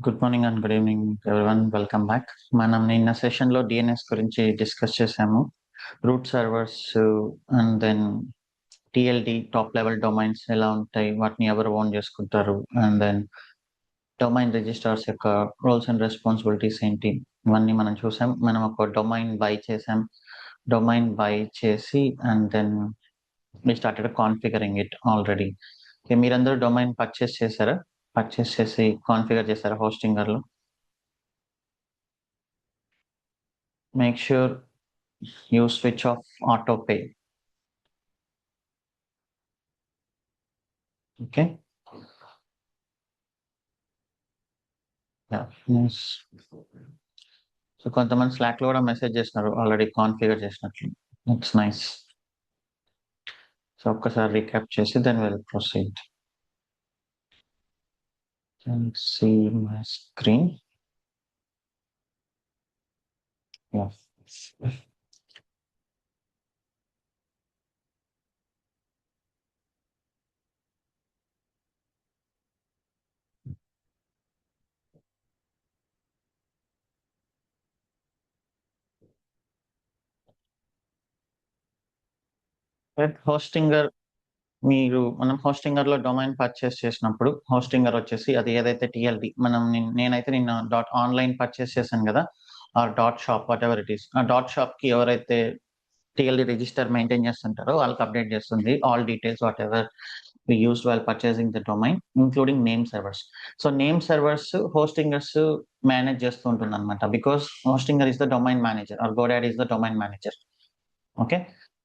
Good morning and good evening everyone, welcome back. మనం నిన్న సెషన్లో డిఎన్ఎస్ గురించి డిస్కస్ చేసాము. Root servers and then TLD top level domains ఎలా ఉంటాయి, వాటిని ఎవరు ఓన్ చేసుకుంటారు, అండ్ దెన్ డొమైన్ రిజిస్ట్రార్స్ యొక్క రోల్స్ అండ్ రెస్పాన్సిబిలిటీస్ ఏంటి, ఇవన్నీ మనం చూసాం. మనం ఒక డొమైన్ బై చేసాం. డొమైన్ బై చేసి and then we started configuring it already. Okay, మీరందరూ డొమైన్ పర్చేస్ చేశారా? పర్చేస్ చేసి కాన్ఫిగర్ చేశారా హోస్టింగర్లో? Make sure you switch off auto pay. Okay, so కొంతమంది స్లాక్ లో కూడా మెసేజ్ చేస్తున్నారు ఆల్రెడీ కాన్ఫిగర్ చేసినట్లు. It's nice. సో ఒక్కసారి రీక్యాప్ చేసి then will proceed. See my screen. Hostinger, మనం హోస్టింగర్ లో డొమైన్ పర్చేస్ చేసినప్పుడు హోస్టింగర్ వచ్చేసి అది ఏదైతే టిఎల్డి నేనైతే నిన్న డాట్ ఆన్లైన్ పర్చేస్ చేశాను కదా, are dot shop, what ever it is. ఆ డాట్ షాప్ కి ఎవరైతే టిఎల్డి రిజిస్టర్ మెయింటైన్ చేస్తుంటారో వాళ్ళకి అప్డేట్ చేస్తుంది all details what ever we used while purchasing the domain, including name servers. So name servers hostingers manage చేస్తూ ఉంటుంది అనమాట, because Hostinger is the domain manager or GoDaddy is the domain manager. Okay,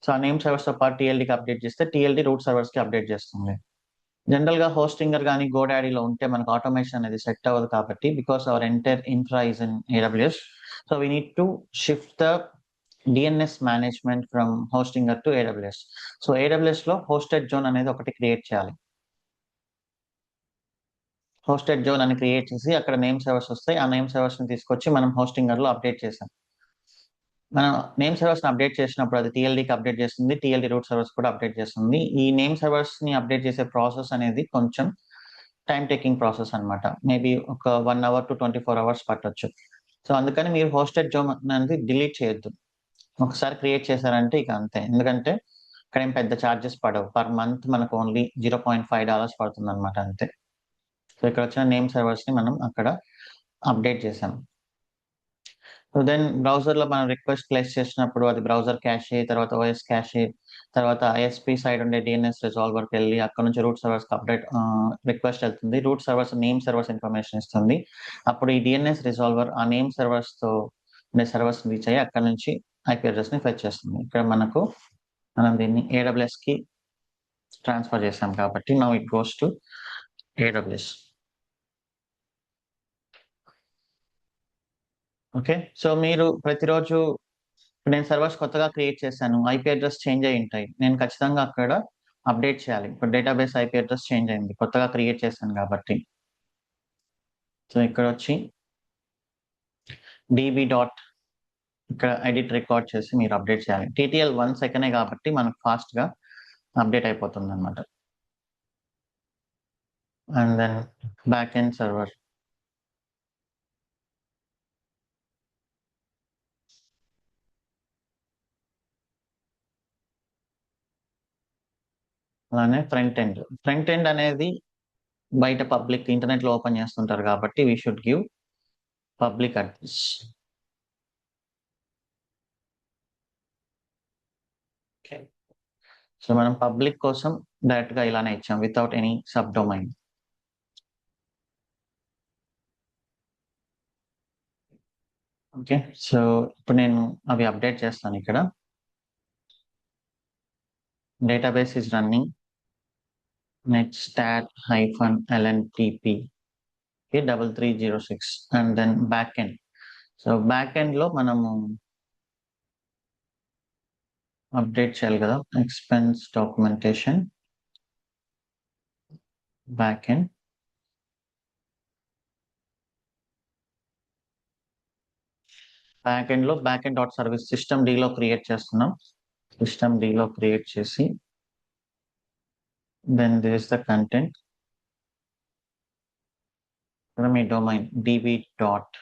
so ఆ name servers తో పాటు టిఎల్డికి update చేస్తే TLD route servers కి update చేస్తుంది. General గా హోస్టింగర్ కానీ గోడాడీలో ఉంటే మనకు ఆటోమేషన్ అనేది సెట్ అవ్వదు కాబట్టి, because our entire infra is in AWS, so we need to shift the DNS management from Hostinger to AWS. So AWS లో హోస్టెడ్ జోన్ అనేది ఒకటి క్రియేట్ చేయాలి. హోస్టెడ్ జోన్ అని క్రియేట్ చేసి అక్కడ నేమ్ సర్వర్స్ వస్తాయి. ఆ నేమ్ సర్వర్స్ ని తీసుకొచ్చి మనం హోస్టింగర్ లో అప్డేట్ చేసాం. మనం నేమ్ సర్వర్స్ ని అప్డేట్ చేసినప్పుడు అది టిఎల్డికి అప్డేట్ చేస్తుంది, టిఎల్డి రూట్ సర్వర్స్ కూడా అప్డేట్ చేస్తుంది. ఈ నేమ్ సర్వర్స్ ని అప్డేట్ చేసే ప్రాసెస్ అనేది కొంచెం టైం టేకింగ్ ప్రాసెస్ అనమాట. మేబీ ఒక 1 hour to 24 hours పట్టొచ్చు. సో అందుకని మీరు హోస్టెడ్ జోన్ అనేది డిలీట్ చేయొద్దు. ఒకసారి క్రియేట్ చేశారంటే ఇక అంతే, ఎందుకంటే ఇక్కడ ఏం పెద్ద ఛార్జెస్ పడవు. పర్ మంత్ మనకు ఓన్లీ $0.5 పడుతుంది అనమాట, అంతే. సో ఇక్కడ వచ్చిన నేమ్ సర్వర్స్ ని మనం అక్కడ అప్డేట్ చేసాం. సో దెన్ బ్రౌజర్ లో మనం రిక్వెస్ట్ ప్లేస్ చేసినప్పుడు అది బ్రౌజర్ క్యాషే, తర్వాత ఓఎస్ క్యాషే, తర్వాత ఐఎస్పి సైడ్ ఉండే డిఎన్ఎస్ రిజాల్వర్కి వెళ్ళి అక్కడ నుంచి రూట్ సర్వర్స్ కి అప్డేట్ రిక్వెస్ట్ వెళ్తుంది. Route servers name servers information ఇస్తుంది. అప్పుడు ఈ డిఎన్ఎస్ రిజాల్వర్ ఆ నేమ్ సర్వర్స్ తో ఉండే సర్వర్స్ రీచ్ అయ్యి అక్కడ నుంచి ఐపీ అడ్రస్ ని ఫెచ్ చేస్తుంది. ఇక్కడ మనం దీన్ని ఏడబ్ల్యూఎస్ కి ట్రాన్స్ఫర్ చేసాం కాబట్టి now it goes to AWS. Okay, so మీరు ప్రతిరోజు నేను సర్వర్స్ కొత్తగా క్రియేట్ చేశాను, ఐపీ అడ్రస్ చేంజ్ అయి ఉంటాయి, నేను ఖచ్చితంగా అక్కడ అప్డేట్ చేయాలి. ఇప్పుడు డేటాబేస్ ఐపీ అడ్రస్ చేంజ్ అయింది, కొత్తగా క్రియేట్ చేశాను కాబట్టి. సో ఇక్కడ వచ్చి డీబీ డాట్ ఇక్కడ ఎడిట్ రికార్డ్ చేసి మీరు అప్డేట్ చేయాలి. టీటీఎల్ 1 సెకండే కాబట్టి మనకు ఫాస్ట్ గా అప్డేట్ అయిపోతుంది అనమాట. And then back end server, అలానే ఫ్రంట్ ఎండ్ అనేది బయట పబ్లిక్ ఇంటర్నెట్ లో ఓపెన్ చేస్తుంటారు కాబట్టి we should give public address. So మనం పబ్లిక్ కోసం డైరెక్ట్ గా ఇలానే ఇచ్చాం without any sub domain. Okay, so ఇప్పుడు నేను అవి అప్డేట్ చేస్తాను. ఇక్కడ database is running netstat-lntp 3306 and then back end. So back end లో మనము అప్డేట్ చేయాలి కదా, expense documentation back end. Back end లో back end dot service systemd లో క్రియేట్ చేస్తున్నాం. సిస్టమ్ డి లో క్రియేట్ చేసి then this is the content. మీ domain db dot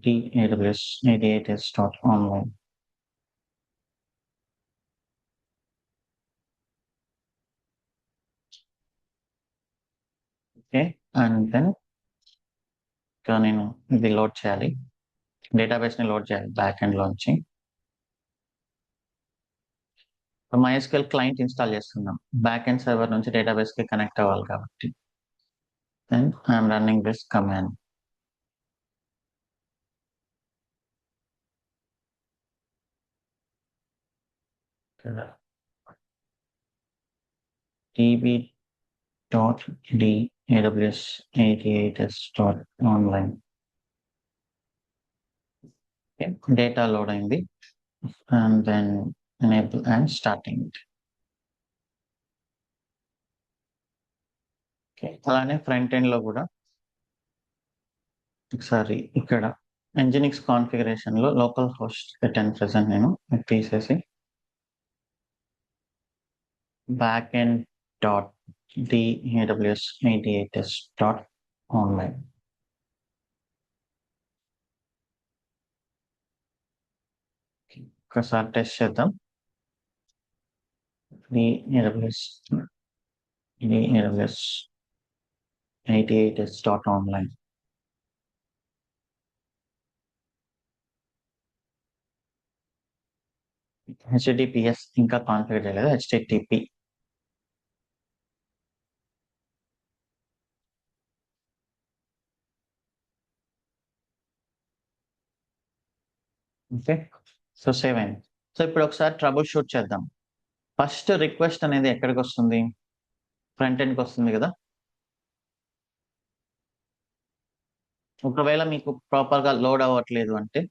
daws88s.online. Okay, and then ఇక్కడ నేను ఇది లోడ్ చేయాలి, డేటాబేస్ ని లోడ్ చేయాలి బ్యాక్ ఎండ్ లోంచి. MySQL క్లయింట్ ఇన్స్టాల్ చేస్తున్నాం, బ్యాక్ ఎండ్ సర్వర్ నుంచి డేటాబేస్ కి కనెక్ట్ అవ్వాలి కాబట్టి. Then I'm running this command. db.daws88s.online. Data load అయింది, and then enable and starting it. అలానే ఫ్రంట్ ఎండ్ లో కూడా ఒకసారి ఇక్కడ Nginx కాన్ఫిగరేషన్ లో లోకల్ హోస్ట్ పెట్టాను ప్రెసెంట్ నేను, తీసేసి backend డాట్ daws88s.online. ఒకసారి టెస్ట్ చేద్దాం. daws88s.online. HTTPS ఇంకా కాన్ఫిగర్ చేయలేదు, HTTP. ఓకే, సో సేవ్ అయింది. సో ఇప్పుడు ఒకసారి ట్రబుల్ షూట్ చేద్దాం. ఫస్ట్ రిక్వెస్ట్ అనేది ఎక్కడికి వస్తుంది? ఫ్రంట్ ఎండ్కి వస్తుంది కదా. ఒకవేళ మీకు ప్రాపర్ గా లోడ్ అవ్వట్లేదు అంటే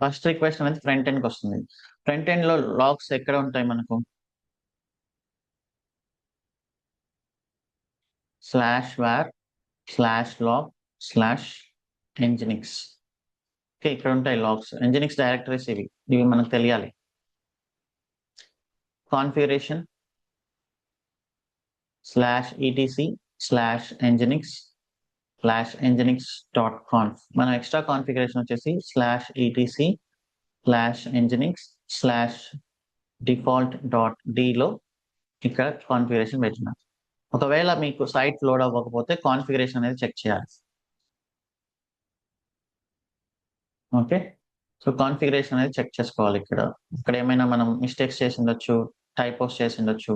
ఫస్ట్ రిక్వెస్ట్ అనేది ఫ్రంట్ ఎండ్కి వస్తుంది. ఫ్రంట్ ఎండ్ లో లాగ్స్ ఎక్కడ ఉంటాయి మనకు? /var/log/nginx. ఓకే, ఇక్కడ ఉంటాయి లాగ్స్, Nginx డైరెక్టరీస్ ఇవి మనకు తెలియాలి. Configuration /etc/nginx/nginx.conf. మనం ఎక్స్ట్రా కాన్ఫిగరేషన్ వచ్చేసి /etc/nginx/default.d లో ఇక్కడ కాన్ఫిగరేషన్ పెట్టిన. ఒకవేళ మీకు సైట్ లోడ్ అవ్వకపోతే కాన్ఫిగరేషన్ అనేది చెక్ చేయాలి. ఓకే, సో కాన్ఫిగరేషన్ అనేది చెక్ చేసుకోవాలి. ఇక్కడ ఏమైనా మనం మిస్టేక్స్ చేసి ఉండొచ్చు, టైపోస్ చేసి ఉండొచ్చు.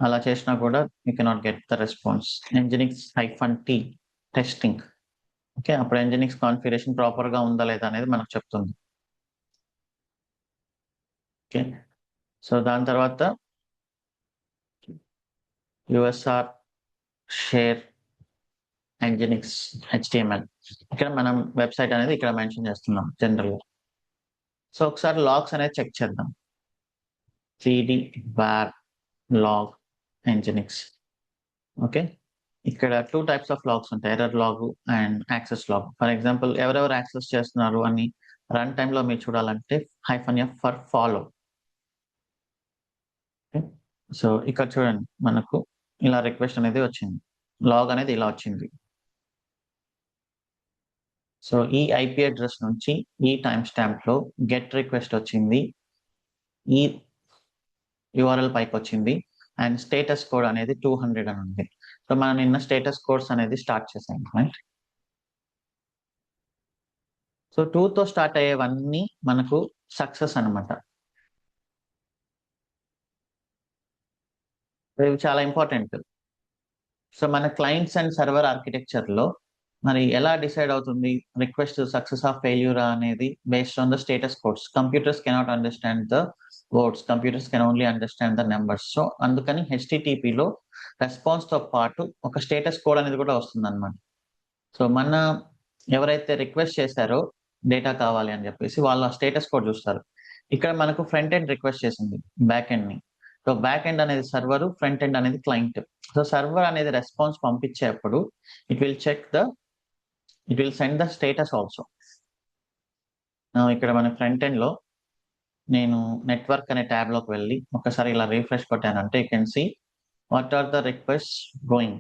అలా చేసినా కూడా you cannot get the response. Nginx-t testing. Okay, అప్పుడు Nginx కాన్ఫిగరేషన్ ప్రాపర్ గా ఉందా లేదా అనేది మనకు చెప్తుంది. ఓకే, సో దాని తర్వాత USR షేర్ Nginx HTML. ఇక్కడ మనం వెబ్సైట్ అనేది ఇక్కడ మెన్షన్ చేస్తున్నాం జనరల్ గా. సో ఒకసారి లాగ్స్ అనేది చెక్ చేద్దాం. cd var log Nginx. ఓకే, ఇక్కడ 2 types ఆఫ్ లాగ్స్ ఉంటాయి, error log and access log. For example ఎవరెవరు యాక్సెస్ చేస్తున్నారు అని రన్ టైమ్ లో మీరు చూడాలంటే -f ఫర్ ఫాలో. సో ఇక్కడ చూడండి, మనకు ఇలా రిక్వెస్ట్ అనేది వచ్చింది, లాగ్ అనేది ఇలా వచ్చింది. సో ఈ ఐపీ అడ్రస్ నుంచి ఈ టైం స్టాంప్ లో గెట్ రిక్వెస్ట్ వచ్చింది, ఈ URL పైకి వచ్చింది, అండ్ స్టేటస్ కోడ్ అనేది 200 అని ఉంది. సో మనం నిన్న స్టేటస్ కోడ్స్ అనేది స్టార్ట్ చేసాం, రైట్? సో 2 తో స్టార్ట్ అయ్యేవన్నీ మనకు సక్సెస్ అనమాట. ఇవి చాలా ఇంపార్టెంట్. సో మన క్లయింట్స్ అండ్ సర్వర్ ఆర్కిటెక్చర్ లో మరి ఎలా డిసైడ్ అవుతుంది రిక్వెస్ట్ సక్సెస్ ఆఫ్ ఫెయిల్యూర్ అనేది? Based on the status codes. Computers cannot understand the words, computers can only understand the numbers. So అందుకని HTTP లో రెస్పాన్స్ తో పాటు ఒక స్టేటస్ కోడ్ అనేది కూడా వస్తుంది అనమాట. సో మన ఎవరైతే రిక్వెస్ట్ చేశారో డేటా కావాలి అని చెప్పేసి వాళ్ళ స్టేటస్ కోడ్ చూస్తారు. ఇక్కడ మనకు ఫ్రంట్ ఎండ్ రిక్వెస్ట్ చేసింది బ్యాక్ ఎండ్ ని. సో బ్యాక్ ఎండ్ అనేది సర్వర్, ఫ్రంట్ ఎండ్ అనేది క్లయింట్. సో సర్వర్ అనేది రెస్పాన్స్ పంపించేప్పుడు it will send the status also. ఇక్కడ మన ఫ్రంట్ ఎండ్ లో నేను నెట్వర్క్ అనే ట్యాబ్ లోకి వెళ్ళి ఒకసారి ఇలా రిఫ్రెష్ కొట్టానంటే you can see what are the request going.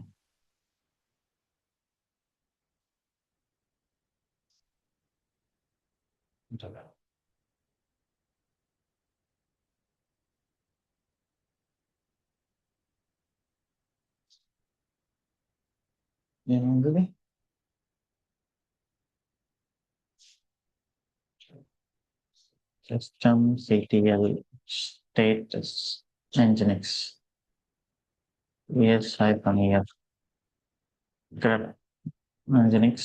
ఏముంది system CTL status Nginx ES hyphen EF ఇక్కడ Nginx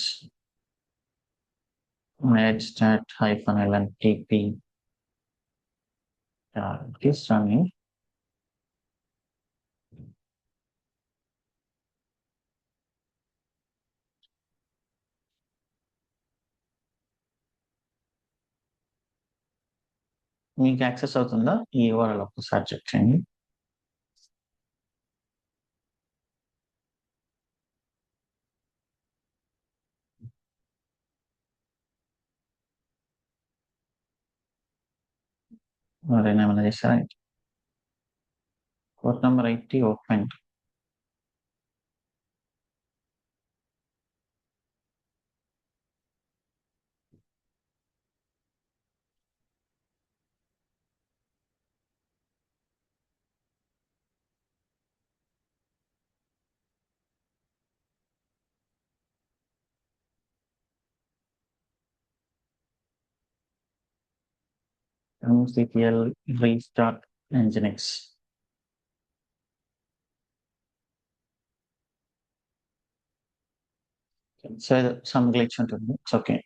stat hyphen LNTP it is running. మీకు యాక్సెస్ అవుతుందా ఈ URL ఒక్కసారి చెక్ చేయండి. ఎవరైనా ఏమైనా చేస్తారా? Port number 80 open. MCPL restart Nginx. So some glitch ఉంటుంది. It's okay.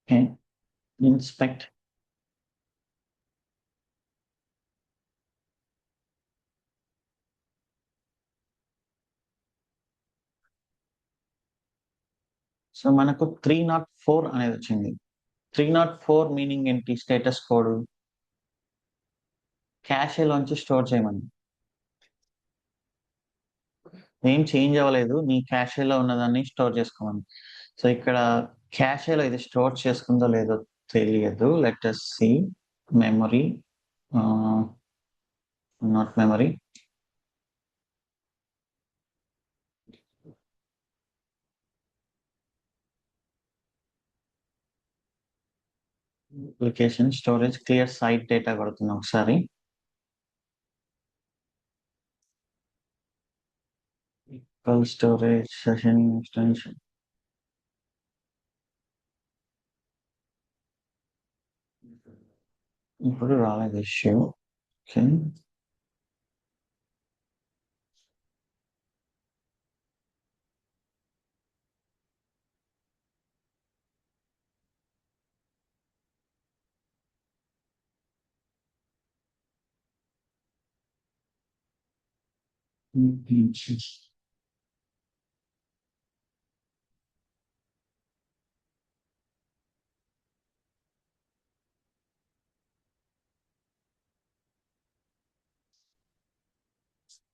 Okay, inspect. So మనకు 304 అనేది వచ్చింది. 304 మీనింగ్ ఏంటి? స్టేటస్ కోడ్ క్యాషేలోంచి స్టోర్ చేయమని. ఏం చేంజ్ అవ్వలేదు, నీ క్యాషేలో ఉన్నదాన్ని స్టోర్ చేసుకోమని. సో ఇక్కడ క్యాషేలో ఇది స్టోర్ చేసుకుందో లేదో తెలియదు. Let us see memory, not memory. Application storage clear site data కొడుతున్నాం ఒకసారి. స్టోరేజ్ సెషన్ ఎక్స్టెన్షన్ ఇప్పుడు రాలేదు issue.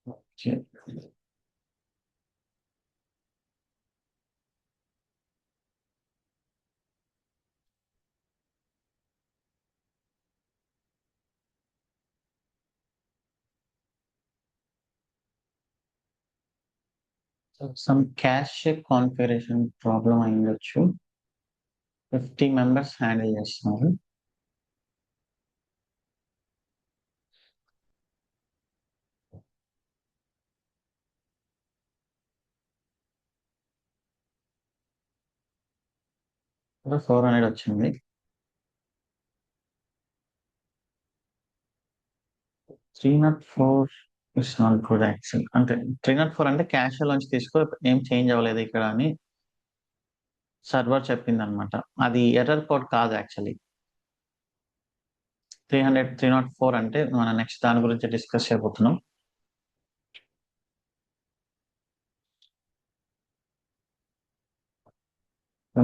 Okay, okay. Some cache configuration problem అయిండొచ్చు. 50 మెంబర్స్ హ్యాండిల్ చేస్తున్నారు. 400 వచ్చింది. 304 ఇట్స్ నాట్ గుడ్ యాక్చువల్. అంటే 304 అంటే క్యాష్ లోంచి తీసుకో, ఏం చేంజ్ అవ్వలేదు ఇక్కడ అని సర్వర్ చెప్పింది అనమాట. అది ఎర్రర్ కోడ్ కాదు యాక్చువల్లీ. 304 అంటే మనం నెక్స్ట్ దాని గురించి డిస్కస్ చేయబోతున్నాం.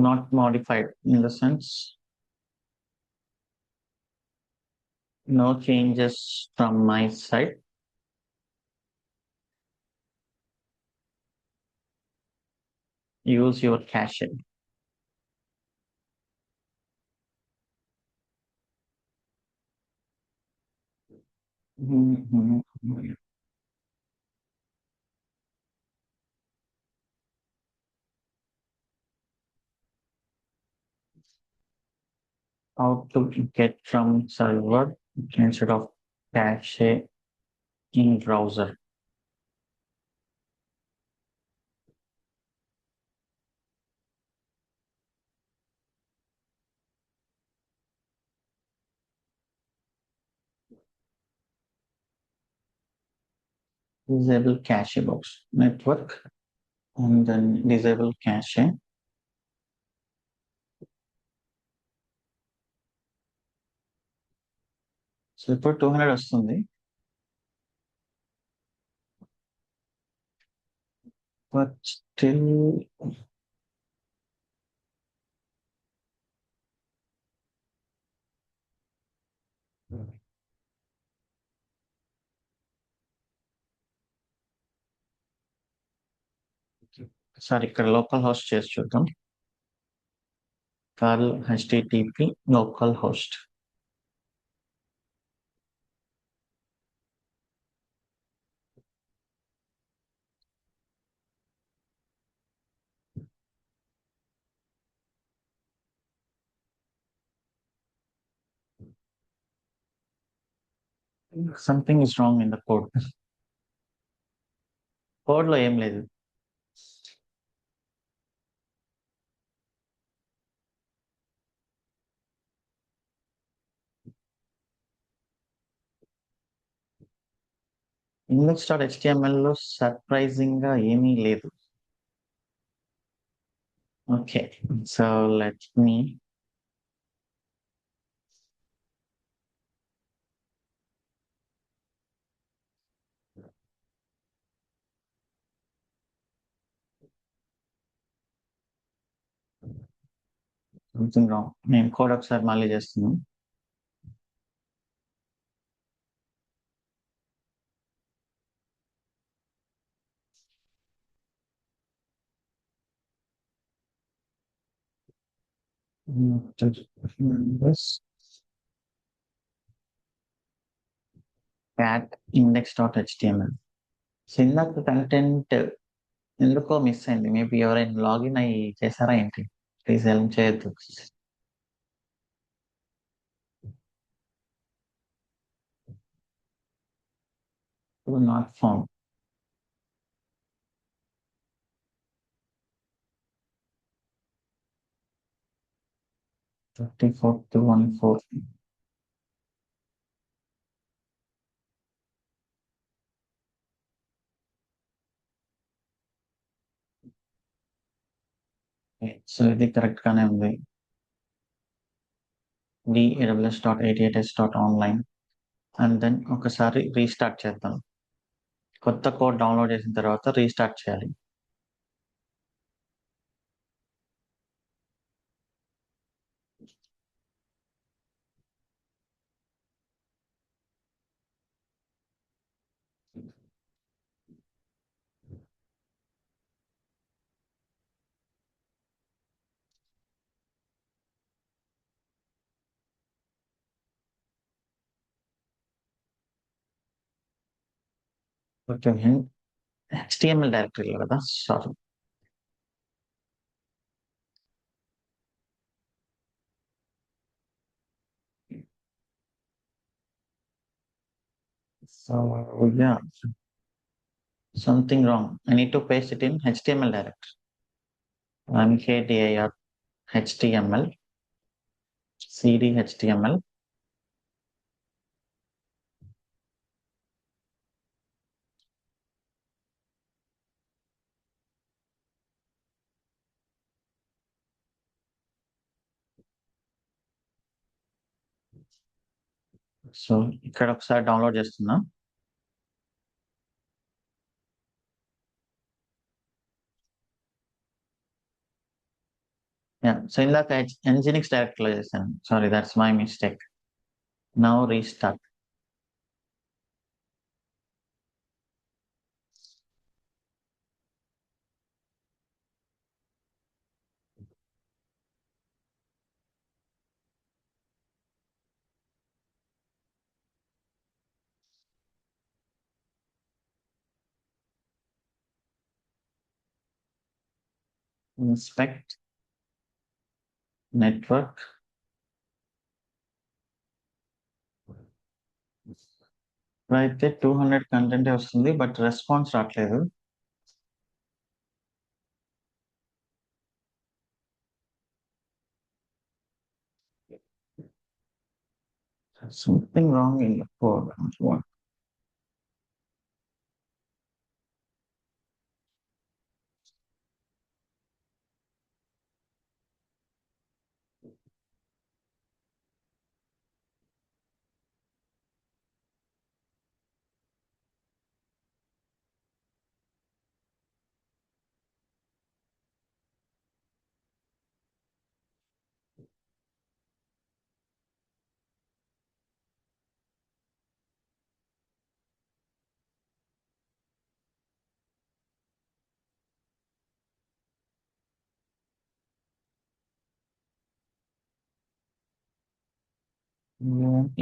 Not modified in the sense no changes from my side. Use your cache. How to get from server instead of cache in browser. Disable cache box network and then disable cache. So ఇప్పుడు 200 వస్తుంది. But still sir ఇక్కడ local host చేసి చూద్దాం. Curl http local host. Something is wrong in the code. Code లో ఏం లేదు. index.html లో surprising గా ఏమీ లేదు. Okay, so let me something wrong. నేను కోడ్ ఒకసారి మళ్ళీ చేస్తున్నాను. cat index.html. సో ఇందాక కంటెంట్ ఎందుకో మిస్ అయింది. మేబీ ఎవరైనా లాగిన్ అయ్యి చేశారా ఏంటి? ప్లీజ్ హెల్ప్ చేయొద్దు. Not found. 34 సో ఇది కరెక్ట్ గానే ఉంది. daws.88s.online అండ్ దెన్ ఒకసారి రీస్టార్ట్ చేద్దాం. కొత్త కోడ్ డౌన్లోడ్ చేసిన తర్వాత రీస్టార్ట్ చేయాలి. ఓకే, HTML డైరెక్టరీలో కదా, sorry. So yeah, something wrong. I need to paste it in HTML directory. MKDIR HTML, cd HTML, so ఇక్కడ ఒకసారి డౌన్లోడ్ చేస్తున్నా. సో ఇందాక Nginx డైరెక్ట్ లో చేశాను. Sorry, that's my mistake. Now restart. Inspect network. అయితే 200 content వస్తుంది, but response రావట్లేదు. Something wrong in the code. What?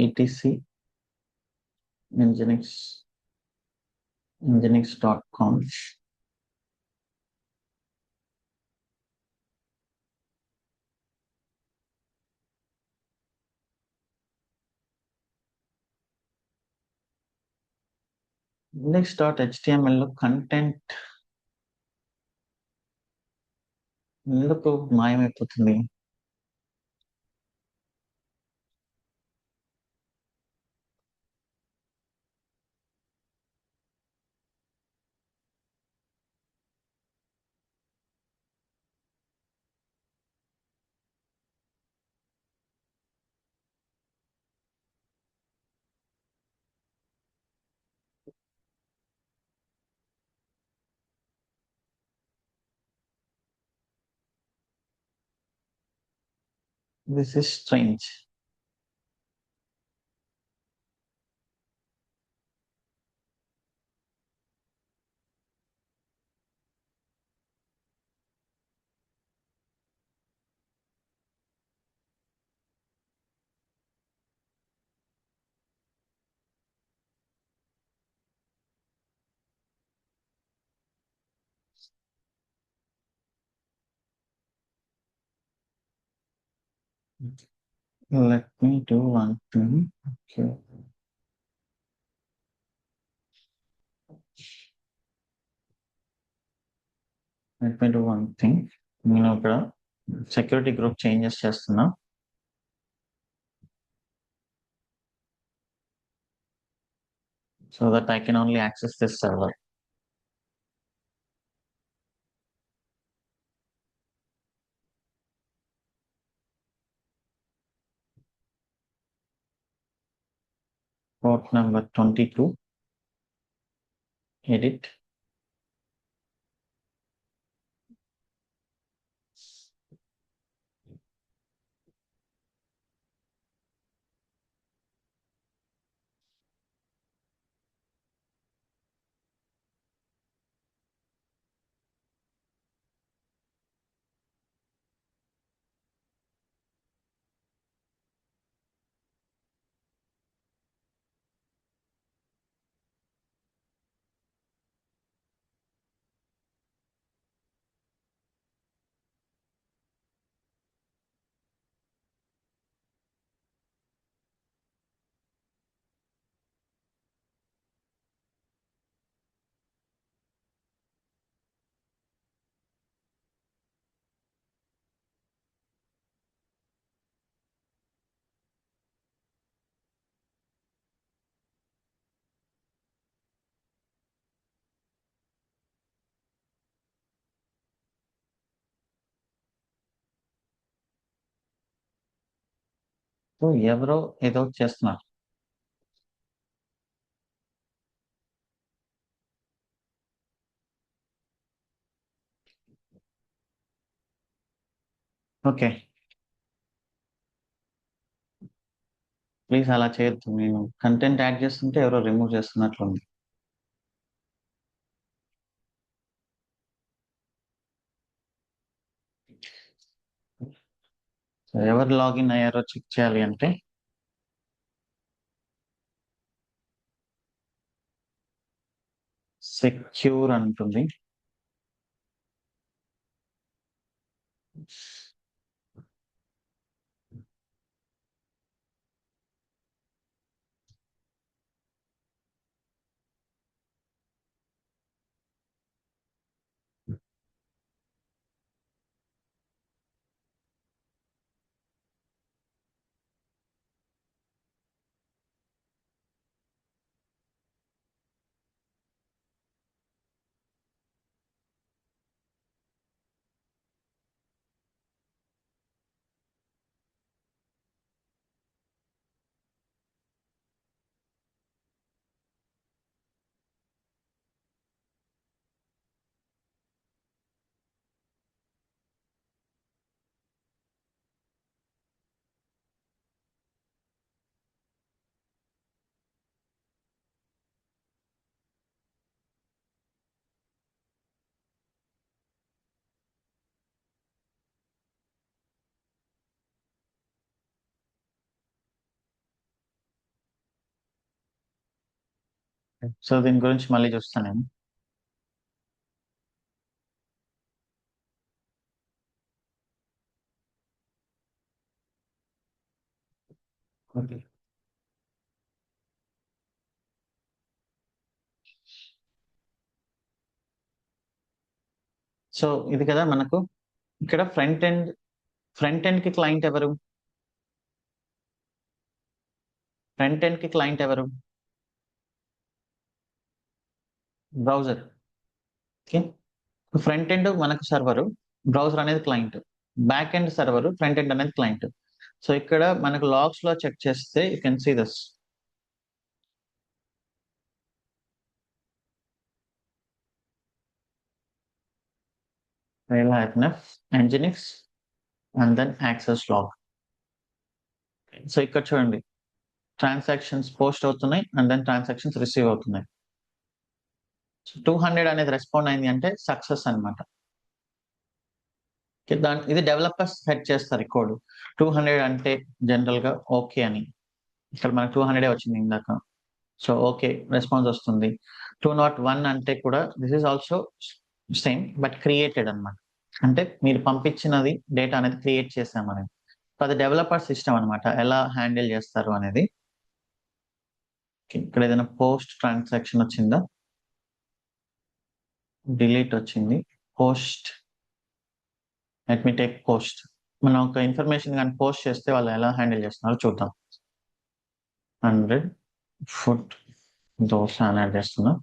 etc nginx.com. index.html లో కంటెంట్ ఎందుకు మాయమైపోతుంది? This is strange. Let me do one thing. Okay. Let me do one thing. నేను ఇక్కడ security group changes చేస్తున్నా. So that I can only access this server. Port number 22. Edit. So ఎవరో ఏదో చేస్తున్నారు. Okay, please అలా చేయొద్దు. నేను content add చేస్తుంటే ఎవరో రిమూవ్ చేస్తున్నట్లుంది. సో ఎవరు లాగిన్ అయ్యారో చెక్ చేయాలి అంటే సెక్యూర్ అంటుంది. సో దీని గురించి మళ్ళీ చూస్తాను నేను. ఓకే, సో ఇది కదా మనకు ఇక్కడ ఫ్రంట్ ఎండ్ కి క్లయింట్ ఎవరు? ఫ్రంట్ ఎండ్ కి క్లయింట్ ఎవరు? బ్రౌజర్. ఓకే, ఫ్రంట్ ఎండ్ మనకు సర్వరు, బ్రౌజర్ అనేది client, back end server, front end అనేది క్లయింట్. సో ఇక్కడ మనకు లాగ్స్ లో చెక్ చేస్తే you can see this. nginx and then access log. So ఇక్కడ చూడండి, ట్రాన్సాక్షన్స్ పోస్ట్ అవుతున్నాయి అండ్ దెన్ ట్రాన్సాక్షన్స్ రిసీవ్ అవుతున్నాయి. 200 అనేది రెస్పాండ్ అయింది అంటే సక్సెస్ అనమాట. ఇది డెవలపర్స్ సెట్ చేస్తారు ఈ కోడ్. 200 అంటే జనరల్ గా ఓకే అని. ఇక్కడ మనకు 200 వచ్చింది ఇందాక. సో ఓకే, రెస్పాన్స్ వస్తుంది. 201 అంటే కూడా this is also same but created అనమాట. అంటే మీరు పంపించినది డేటా అనేది క్రియేట్ చేసామనేది. అది డెవలపర్ సిస్టమ్ అనమాట, ఎలా హ్యాండిల్ చేస్తారు అనేది. ఇక్కడ ఏదైనా పోస్ట్ ట్రాన్సాక్షన్ వచ్చిందా? డిలీట్ వచ్చింది. Post, let me take post. మనం ఒక ఇన్ఫర్మేషన్ కానీ పోస్ట్ చేస్తే వాళ్ళు ఎలా హ్యాండిల్ చేస్తున్నారో చూద్దాం. 100 ఫుడ్ దోశ అని యాడ్ చేస్తున్నా.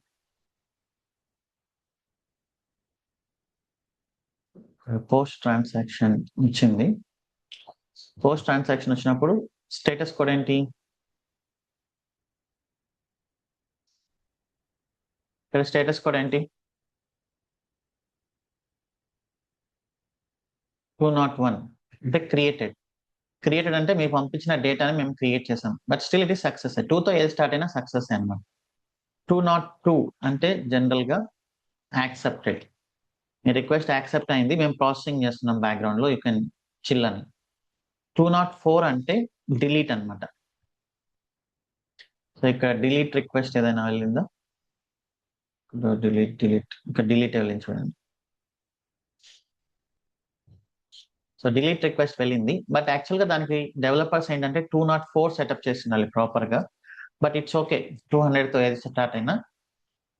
పోస్ట్ ట్రాన్సాక్షన్ వచ్చింది. పోస్ట్ ట్రాన్సాక్షన్ వచ్చినప్పుడు స్టేటస్ కోడ్ ఏంటి? ఇక్కడ స్టేటస్ కోడ్ ఏంటి? 201 అంటే క్రియేటెడ్ అంటే మీరు పంపించిన డేటాని మేము క్రియేట్ చేసాం, but still it is success. 2తో ఏది స్టార్ట్ అయినా సక్సెస్ అనమాట. 202 అంటే జనరల్ గా యాక్సెప్టెడ్. మీ రిక్వెస్ట్ యాక్సెప్ట్ అయింది, మేము ప్రాసెసింగ్ చేస్తున్నాం బ్యాక్గ్రౌండ్ లో, యూ కెన్ చిల్ అని. 204 అంటే డిలీట్ అనమాట. సో ఇక్కడ డిలీట్ రిక్వెస్ట్ ఏదైనా వెళ్ళిందా? ఇక్కడ డిలీట్ వెళ్ళింది చూడండి. సో డిలీట్ రిక్వెస్ట్ వెళ్ళింది, బట్ యాక్చువల్ గా దానికి డెవలపర్స్ ఏంటంటే 204 సెటప్ చేసిండాలి ప్రాపర్ గా. బట్ ఇట్స్ ఓకే, 200తో ఏది స్టార్ట్ అయినా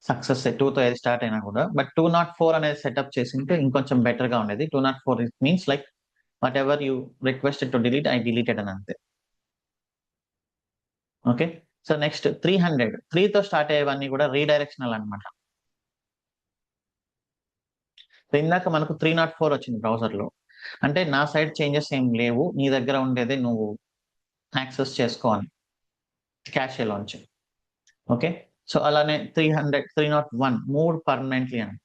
సక్సెస్. 2తో ఏది స్టార్ట్ అయినా కూడా, బట్ 204 అనేది సెటప్ చేసింటే ఇంకొంచెం బెటర్ గా ఉండేది. 204 it means like what ever you requested to delete, I deleted అని అంతే. Okay, so next 300. 3తో స్టార్ట్ అయ్యేవన్నీ కూడా రీడైరెక్షనల్ అనమాట. సో ఇందాక మనకు 304 వచ్చింది బ్రౌజర్ లో, అంటే నా సైడ్ చేంజెస్ ఏం లేవు, నీ దగ్గర ఉండేదే నువ్వు యాక్సెస్ చేసుకోవాలి క్యాషేలోంచి. ఓకే. సో అలానే 301 మూవ్ పర్మనెంట్‌లీ అని.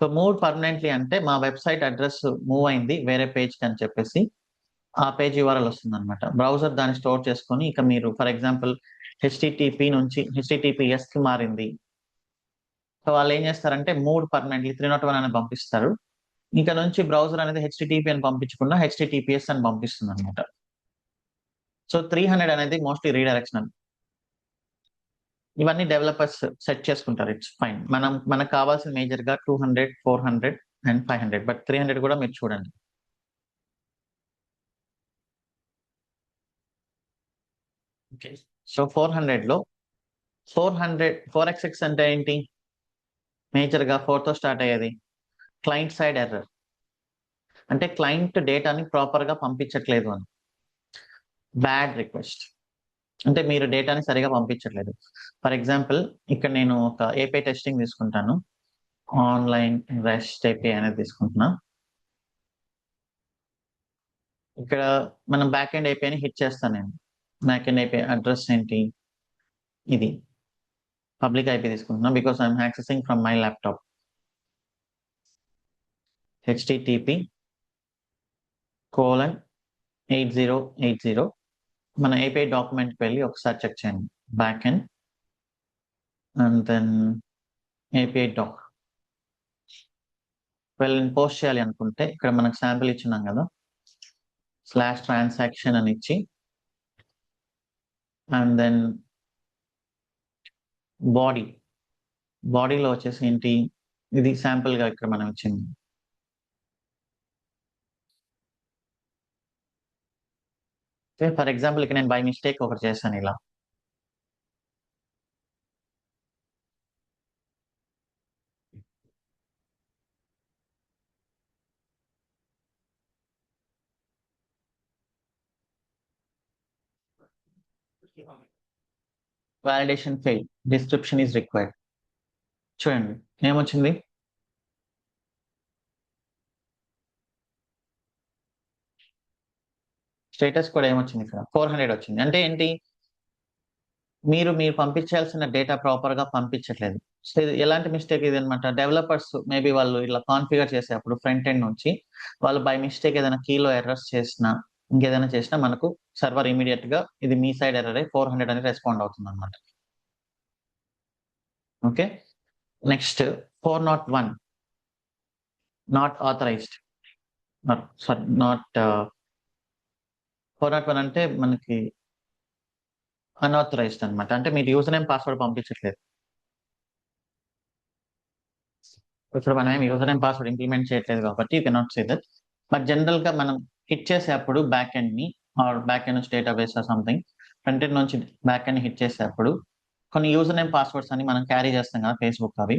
సో మూవ్ పర్మనెంట్‌లీ అంటే మా వెబ్‌సైట్ అడ్రెస్ మూవ్ అయింది వేరే పేజ్‌కి అని చెప్పేసి ఆ పేజ్ యూఆర్ఎల్ వస్తుందన్నమాట. బ్రౌజర్ దాన్ని స్టోర్ చేసుకొని ఇక మీరు ఫర్ ఎగ్జాంపుల్ హెచ్‌టిటిపి నుంచి హెచ్‌టిటిపిఎస్‌కి మారింది. సో వాళ్ళేం చేస్తారంటే మూవ్ పర్మనెంట్‌లీ 301 అని పంపిస్తారు. ఇక నుంచి బ్రౌజర్ అనేది హెచ్‌టిటిపి అని పంపించకుండా హెచ్‌టిటిపిఎస్ అని పంపిస్తుందన్నమాట. సో 300 అనేది మోస్ట్‌లీ రీడైరెక్షనల్. ఇవన్నీ డెవలపర్స్ సెట్ చేసుకుంటారు. It's fine. మనకు కావాల్సింది మేజర్‌గా 200, 400 అండ్ 500 బట్ 300 కూడా మీరు చూడండి. ఓకే. సో 400లో 400 4xx అంటే ఏంటి? మేజర్‌గా 4తో స్టార్ట్ అయ్యేది. Client side error. అంటే క్లయింట్ డేటాని ప్రాపర్‌గా పంపించట్లేదు అని. Bad request. అంటే మీరు డేటాని సరిగ్గా పంపించట్లేదు. ఫర్ ఎగ్జాంపుల్ ఇక్కడ నేను ఒక ఏపీఐ టెస్టింగ్ తీసుకుంటాను. ఆన్‌లైన్ రెస్ట్ ఏపీఐ అనేది తీసుకుంటున్నా. ఇక్కడ మనం బ్యాక్ ఎండ్ ఏపీఐని హిట్ చేస్తాను నేను. బ్యాక్ ఎండ్ ఏపీఐ అడ్రెస్ ఏంటి? ఇది. పబ్లిక్ ఐపీ తీసుకుంటున్నా because I'm accessing from my laptop. http://8080 మన ఏపీఐ డాక్యుమెంట్‌కి వెళ్లి ఒకసారి చెక్ చేయండి. Back end and then API doc. ఒకవేళ నేను పోస్ట్ చేయాలి అనుకుంటే ఇక్కడ మనకు శాంపిల్ ఇచ్చున్నాం కదా! /transaction అని ఇచ్చి అండ్ దెన్ బాడీ. బాడీలో వచ్చేసి ఏంటి? ఇది శాంపిల్‌గా ఇక్కడ మనం ఇచ్చింది. ఓకే. ఫర్ ఎగ్జాంపుల్ ఇక్కడ నేను బై మిస్టేక్ ఒకటి చేశాను ఇలా. Validation fail. Description is required. చూడండి ఏమొచ్చింది? స్టేటస్ కూడా ఏమొచ్చింది ఇక్కడ? 400 వచ్చింది. అంటే ఏంటి? మీరు పంపించాల్సిన డేటా ప్రాపర్‌గా పంపించట్లేదు. సో, ఇది ఎలాంటి మిస్టేక్ ఇదన్నమాట. డెవలపర్స్ మేబీ వాళ్ళు ఇలా కాన్ఫిగర్ చేసేప్పుడు ఫ్రంట్ ఎండ్ నుంచి వాళ్ళు బై మిస్టేక్ ఏదైనా కీలో ఎర్రర్స్ చేసినా, ఇంకేదైనా చేసినా మనకు సర్వర్ ఇమ్మీడియేట్‌గా ఇది మీ సైడ్ ఎర్రరే 400 అని రెస్పాండ్ అవుతుందన్నమాట. Okay. Next 401 not authorised. Sorry not 401 అంటే మనకి అన్‌ఆథరైజ్డ్ అన్నమాట. అంటే మీరు యూజర్ నేమ్, పాస్వర్డ్ పంపించట్లేదు. ఇప్పుడు మనం యూజర్ నేమ్, పాస్వర్డ్ ఇంప్లిమెంట్ చేయట్లేదు కాబట్టి you cannot say that. But జనరల్‌గా మనం హిట్ చేసేప్పుడు బ్యాక్ ఎండ్‌ని ఆర్ బ్యాక్ ఎండ్ నుంచి database or something front end నుంచి బ్యాక్ ఎండ్‌ని హిట్ చేసేప్పుడు కొన్ని యూజర్ నేమ్, పాస్వర్డ్స్ అని మనం క్యారీ చేస్తాం కదా! ఫేస్‌బుక్ అవి.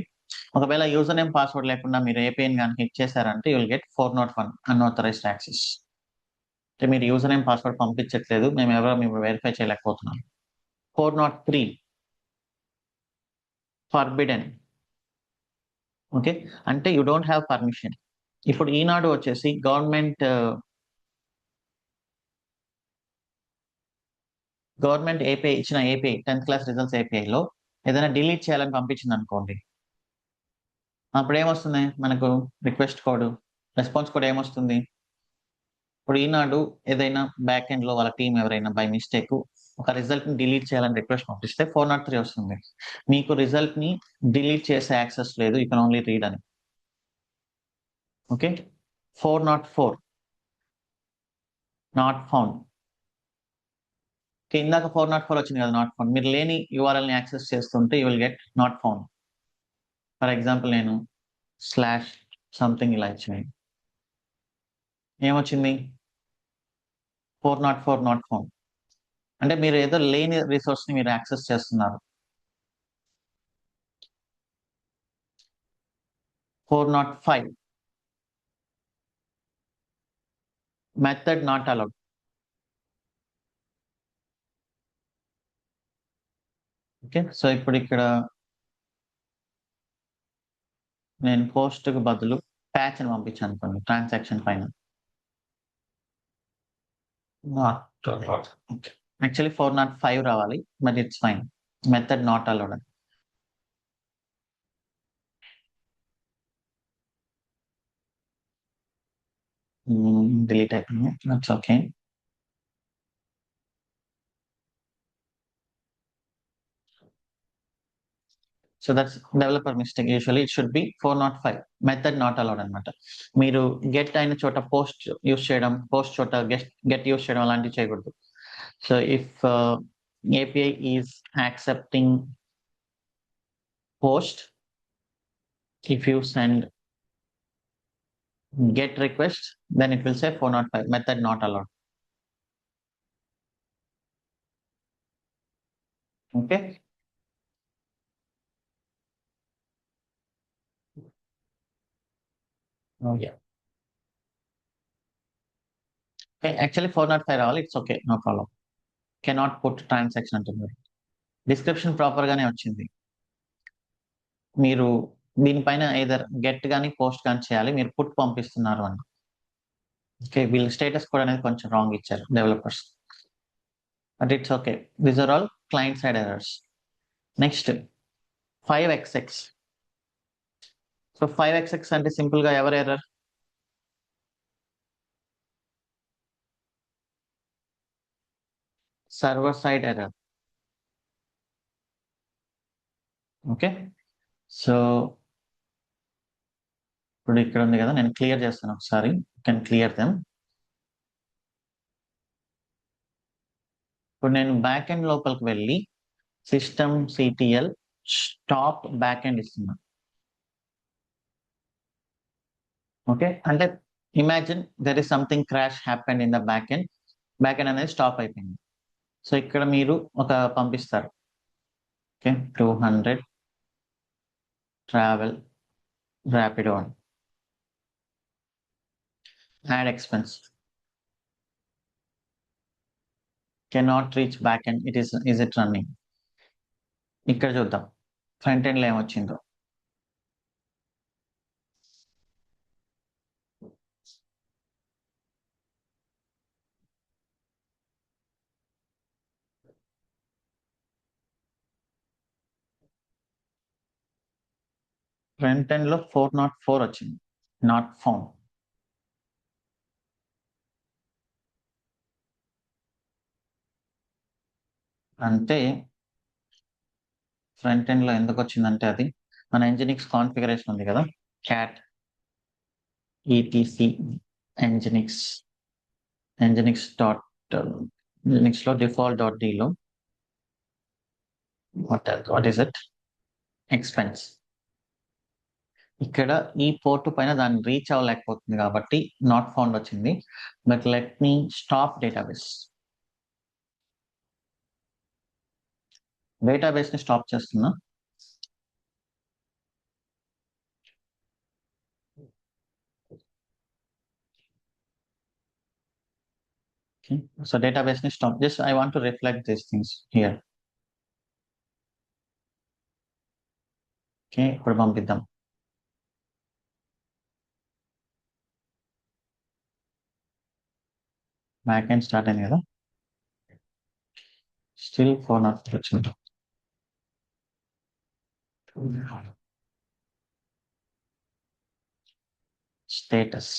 ఒకవేళ యూజర్ నేమ్, పాస్వర్డ్ లేకుండా మీరు ఏపీఐని గాని హిట్ చేశారంటే you will get 401 unauthorised access. అంటే మీరు యూజర్ నేమ్, పాస్వర్డ్ పంపించట్లేదు. మేము వెరిఫై చేయలేకపోతున్నాం. 403 ఫర్బిడెన్. ఓకే. అంటే యూ డోంట్ హావ్ పర్మిషన్. ఇప్పుడు ఈనాడు వచ్చేసి గవర్నమెంట్ ఏపీఐ ఇచ్చిన ఏపీఐ 10థ్ క్లాస్ రిజల్ట్స్ ఏపీఐలో ఏదైనా డిలీట్ చేయాలని పంపించిందనుకోండి. అప్పుడేమొస్తుంది మనకు రిక్వెస్ట్ కోడ్, రెస్పాన్స్ కోడ్ ఏమొస్తుంది? ఇప్పుడు ఈనాడు ఏదైనా బ్యాక్ ఎండ్‌లో వాళ్ళ టీమ్ ఎవరైనా బై మిస్టేక్ ఒక రిజల్ట్‌ని డిలీట్ చేయాలని రిక్వెస్ట్ పంపిస్తే 403 వస్తుంది. మీకు రిజల్ట్‌ని డిలీట్ చేసే యాక్సెస్ లేదు. యూ కెన్ ఓన్లీ రీడ్ అని. ఓకే. 404 not found. ఓకే. ఇందాక 404 వచ్చింది కదా! Not found. మీరు లేని యూఆర్ఎల్‌ని యాక్సెస్ చేస్తుంటే you will get not found. For example నేను స్లాష్ సంథింగ్ ఇలా ఇచ్చాను. ఏమొచ్చింది? 404 నాట్ ఫౌండ్. అంటే మీరు ఏదో లేని రిసోర్స్‌ని మీరు యాక్సెస్ చేస్తున్నారు. 405 method not allowed. Okay. So, ఇప్పుడిక్కడ నేను పోస్ట్‌కి బదులు ప్యాచ్ అని పంపించాననుకోండి ట్రాన్సాక్షన్ పైన. Not allowed. Okay. Actually 405 రావాలి, but it's fine. Method not allowed. Delete అయిపోయింది. That's okay. So that's developer mistake. Usually it should be 405 method not allowed అనమాట. మీరు గెట్ అయిన చోట పోస్ట్ యూస్ చేయడం, పోస్ట్ చోట గెట్ యూస్ చేయడం అలాంటివి చేయకూడదు. So if API is accepting post, if you send get request, then it will say 405 method not allowed. Okay. Oh yeah. Okay, actually 405 రావాలి, it's okay, no problem. Cannot put transaction అంటుంది. Description proper గానే వచ్చింది. మీరు దీనిపైన either get కానీ post కానీ చేయాలి, మీరు పుట్ పంపిస్తున్నారు అని. ఓకే, వీళ్ళు స్టేటస్ కోడ్ అనేది కొంచెం రాంగ్ ఇచ్చారు developers, but it's okay. These are all client side errors. Next 5xx. So 5xx అంటే సింపుల్ గా ఎవరి error? Server side error. Okay, so ఇప్పుడు ఇక్కడ ఉంది కదా, నేను క్లియర్ చేస్తాను ఒకసారి. Can clear them. ఇప్పుడు నేను బ్యాక్ ఎండ్ లోపలికి వెళ్ళి system CTL stop back end ఇస్తున్నా. ఓకే, అంటే imagine there is something crash happened in the back end అనేది స్టాప్ అయిపోయింది. సో ఇక్కడ మీరు ఒక పంపిస్తారు. ఓకే, 200 ట్రావెల్ ర్యాపిడో అని. Add expense cannot reach back end, is it running. ఇక్కడ చూద్దాం ఫ్రంట్ ఎండ్ లో ఏమొచ్చిందో. ఫ్రంట్ ఎండ్ లో 404 వచ్చింది, నాట్ ఫౌండ్. అంటే ఫ్రంట్ ఎండ్ లో ఎందుకు వచ్చిందంటే, అది మన ఎంజినిక్స్ కాన్ఫిగరేషన్ ఉంది కదా, cat ETC Nginx dot Nginx లో డిఫాల్ట్ డాట్ డి లో వాట్ ఈస్ ఇట్ ఎక్స్పెన్స్. ఇక్కడ ఈ పోర్టు పైన దాన్ని రీచ్ అవ్వలేకపోతుంది కాబట్టి నాట్ ఫౌండ్ వచ్చింది. But let me stop database ని స్టాప్ చేస్తున్నా. Okay. So database ni stop. Just I want to reflect these things here. Okay, ఇప్పుడు పంపిద్దాం. బ్యాక్ ఎండ్ స్టార్ట్ అయింది కదా, స్టిల్ 404 వచ్చింది. స్టేటస్.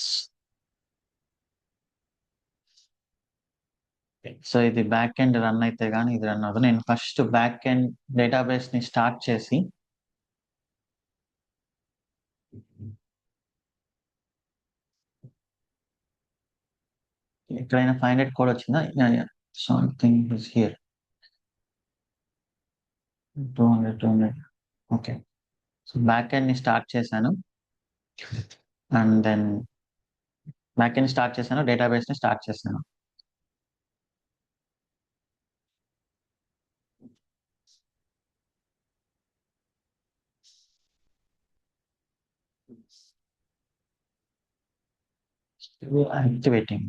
సో ఇది బ్యాక్ ఎండ్ రన్ అయితే కానీ ఇది రన్ అవ్వదు. నేను ఫస్ట్ బ్యాక్ ఎండ్ డేటాబేస్ ని స్టార్ట్ చేసి ఎక్కడైనా 500 కోడ్ వచ్చిందా? Something is here. 200. Okay, so back end ని స్టార్ట్ చేశాను, and then back end start చేశాను, డేటాబేస్ ని స్టార్ట్ చేశాను. Activating.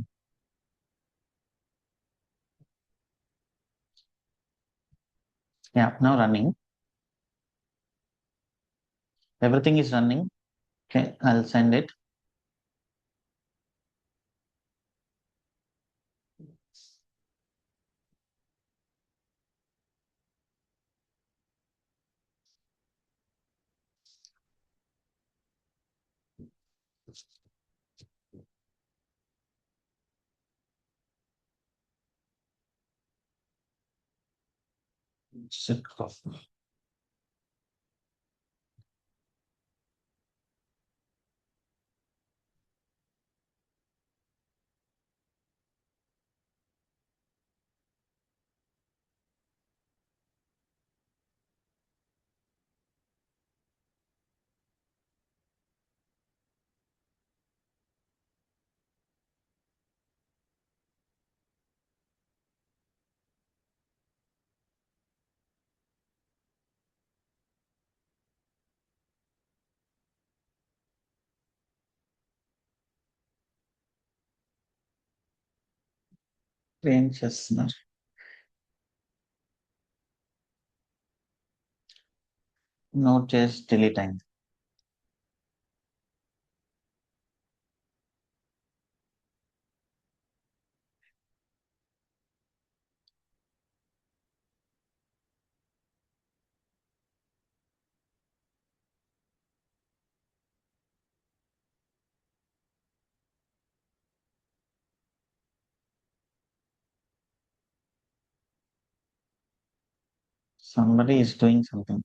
Yeah, now running. Everything is running. Okay, I'll send it. ఏం చేస్తున్నారు? నోట్ చేసి డిలీట్ అయింది. Somebody is doing something.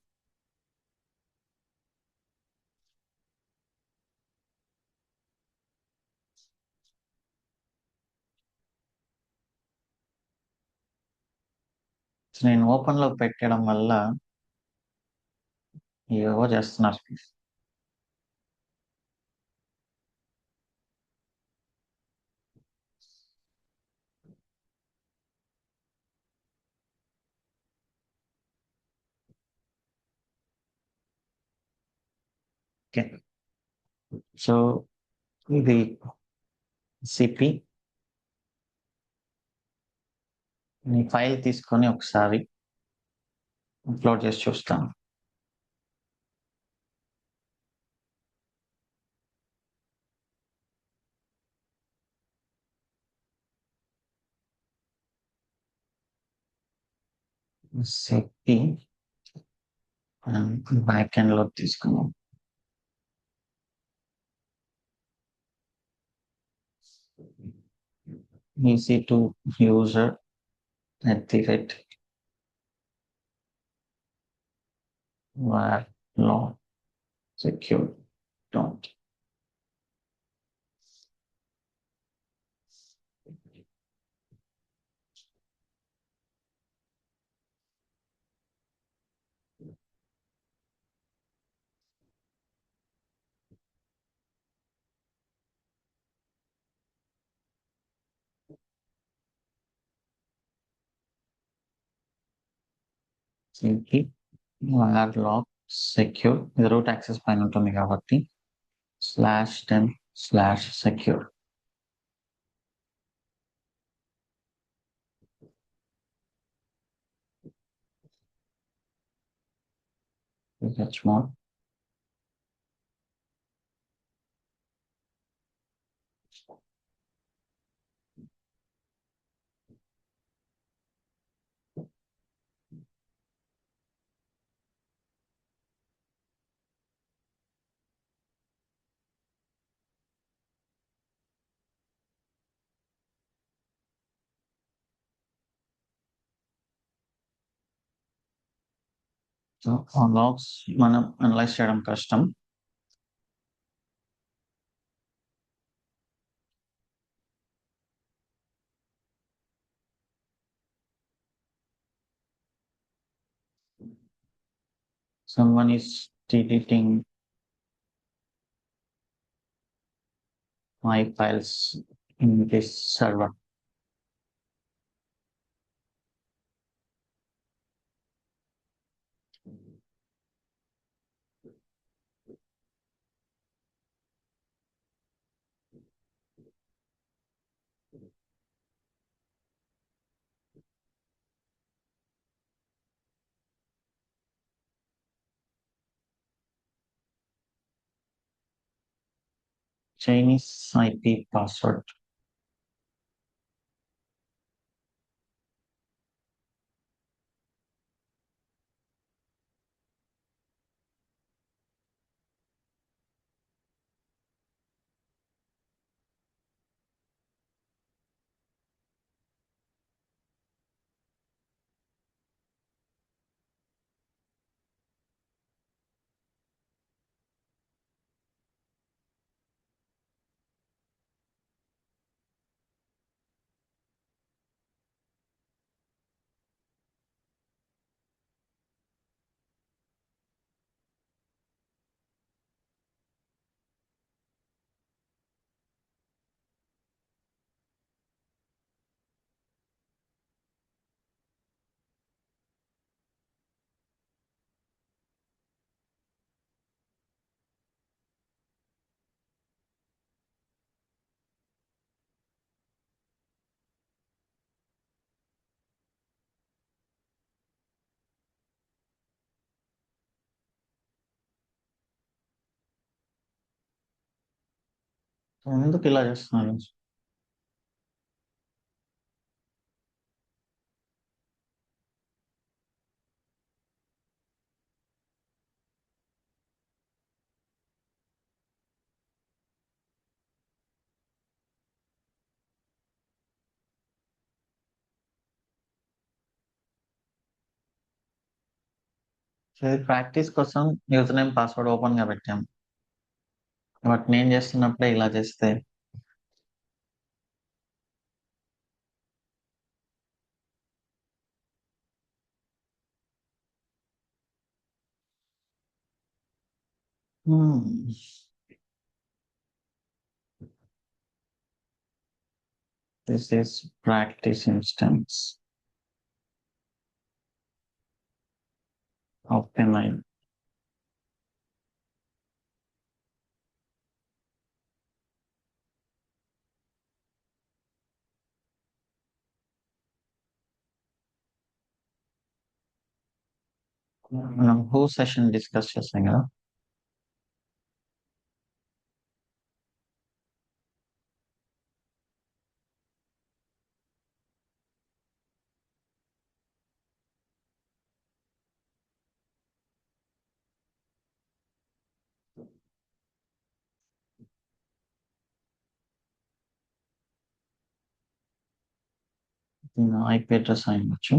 నేను ఓపెన్ లో పెట్టడం వల్ల ఏవో చేస్తున్నారు. ఓకే, సో ఇది సిపి నీ ఫైల్ తీసుకొని ఒకసారి అప్లోడ్ చేసి చూస్తాను. సిపి బ్యాక్ ఎండ్ లో తీసుకున్నాం. EC2 user @var log secure dot. cp var log secure ఇది రూట్ యాక్సెస్ పైన ఉంటుంది కాబట్టి /10/secure. chmod సో ఆ లాగ్స్ మనం అనలైజ్ చేయడం కష్టం. Someone is deleting my files in this server. Chinese IP password. ఎందుకు ఇలా చేస్తున్నారు? సో ఇది ప్రాక్టీస్ కోసం యూజర్ నేమ్ పాస్వర్డ్ ఓపెన్ గా పెట్టాం. బట్ నేను చేస్తున్నప్పుడే ఇలా చేస్తే this is practice instance open అయి మనం హూ సెషన్ డిస్కస్ చేసాం కదా. ఐపీ అడ్రస్ అయ్యొచ్చు.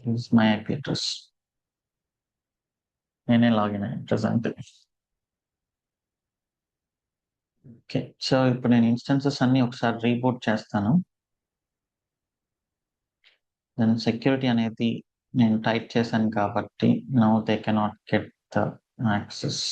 This my IP address. నేనే లాగిన్ అయ్యాను ప్రజెంట్. ఓకే, సో ఇప్పుడు నేను ఇన్స్టెన్సెస్ అన్ని ఒకసారి రీబూట్ చేస్తాను. దెన్ సెక్యూరిటీ అనేది నేను టైప్ చేశాను కాబట్టి now they cannot get the access.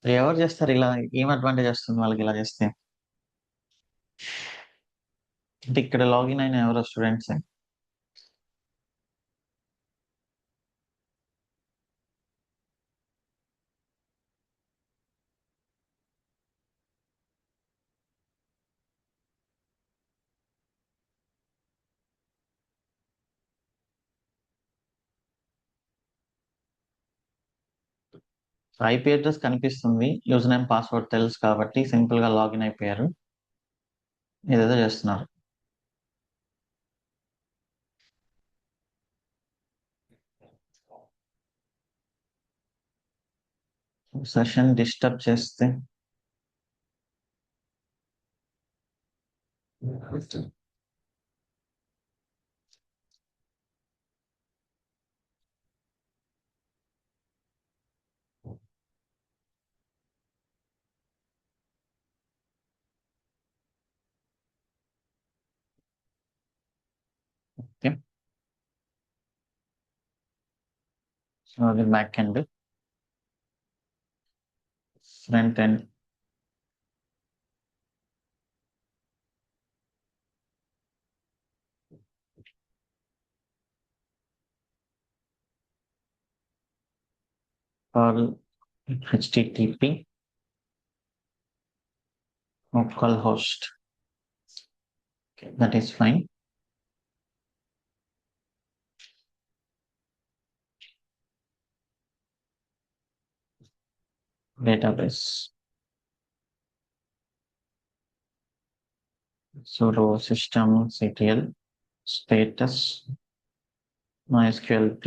ఎవరు చేస్తారు ఇలా? ఏం అడ్వాంటేజ్ వస్తుంది వాళ్ళకి ఇలా చేస్తే? అంటే ఇక్కడ లాగిన్ అయిన ఎవరో స్టూడెంట్స్. ఐపీ అడ్రస్ కనిపిస్తుంది, యూజర్ నేమ్ పాస్వర్డ్ తెలుసు కాబట్టి సింపుల్ గా లాగిన్ అయిపోయారు. ఏదేదో చేస్తున్నారు. సెషన్ డిస్టర్బ్ చేస్తే ఓకే. సో అది back end. Front end or HTTP local host. That is fine. Database sudo systemctl status mysqlp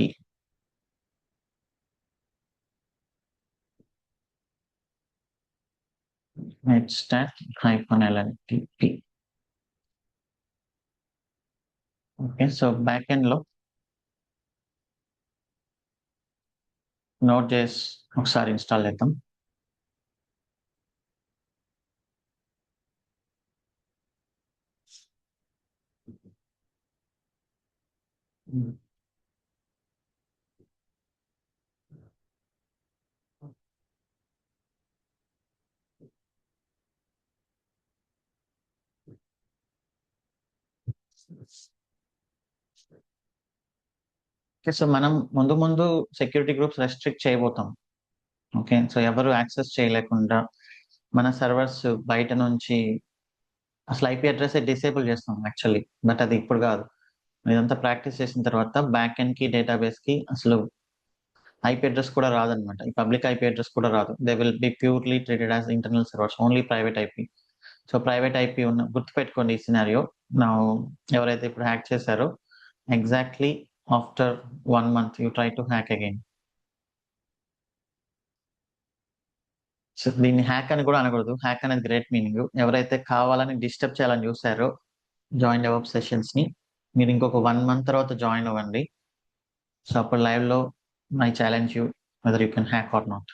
netstat -lntp. Okay, so back end లో node JS ఒకసారి ఇన్స్టాల్ చేద్దాం. Okay. So మనం ముందు ముందు security groups restrict చేయబోతాం. ఓకే. So ఎవరు access చేయలేకుండా మన సర్వర్స్ బయట నుంచి అసలు ఐపీ అడ్రెస్ డిసేబుల్ చేస్తాం యాక్చువల్లీ. బట్ అది ఇప్పుడు కాదు. ఇదంతా ప్రాక్టీస్ చేసిన తర్వాత బ్యాక్ ఎండ్ కి డేటాబేస్ కి అసలు ఐపీ అడ్రెస్ కూడా రాదనమాట. ఈ పబ్లిక్ ఐపీ అడ్రెస్ కూడా రాదు. They will be purely treated as internal servers, only private IP. So private IP ఉన్న గుర్తుపెట్టుకోండి ఈ సినారియో. నా ఎవరైతే ఇప్పుడు హ్యాక్ చేశారో exactly after 1 month you try to hack again. So దీన్ని హ్యాక్ అని కూడా అనకూడదు. హ్యాక్ అనేది గ్రేట్ మీనింగ్. ఎవరైతే కావాలని డిస్టర్బ్ చేయాలని చూసారో జాయిన్ డెవలప్ సెషన్స్ ని, మీరు ఇంకొక 1 month తర్వాత జాయిన్ అవ్వండి. సో అప్పుడు లైవ్ లో I challenge you whether you can hack or not.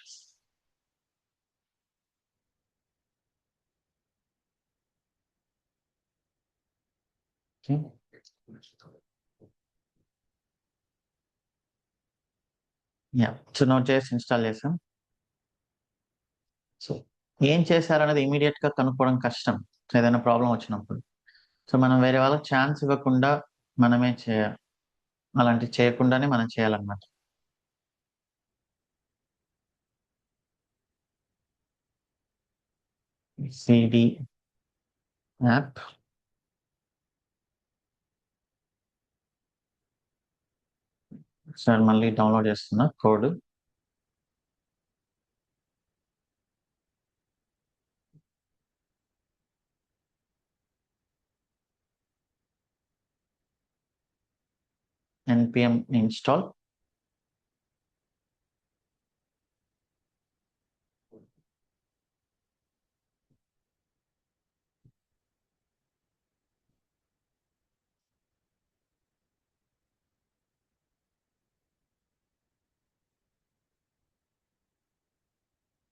Yeah. So note చేసి ఇన్స్టాల్ చేసాం. సో ఏం చేశారనేది ఇమీడియట్ గా కనుక్కోవడం కష్టం ఏదైనా ప్రాబ్లం వచ్చినప్పుడు. సో మనం వేరే వాళ్ళకి ఛాన్స్ ఇవ్వకుండా మనమే చేయాలి. అలాంటివి చేయకుండానే మనం చేయాలన్నమాట. CD app. సార్ మళ్ళీ డౌన్లోడ్ చేస్తున్నా కోడ్. npm install.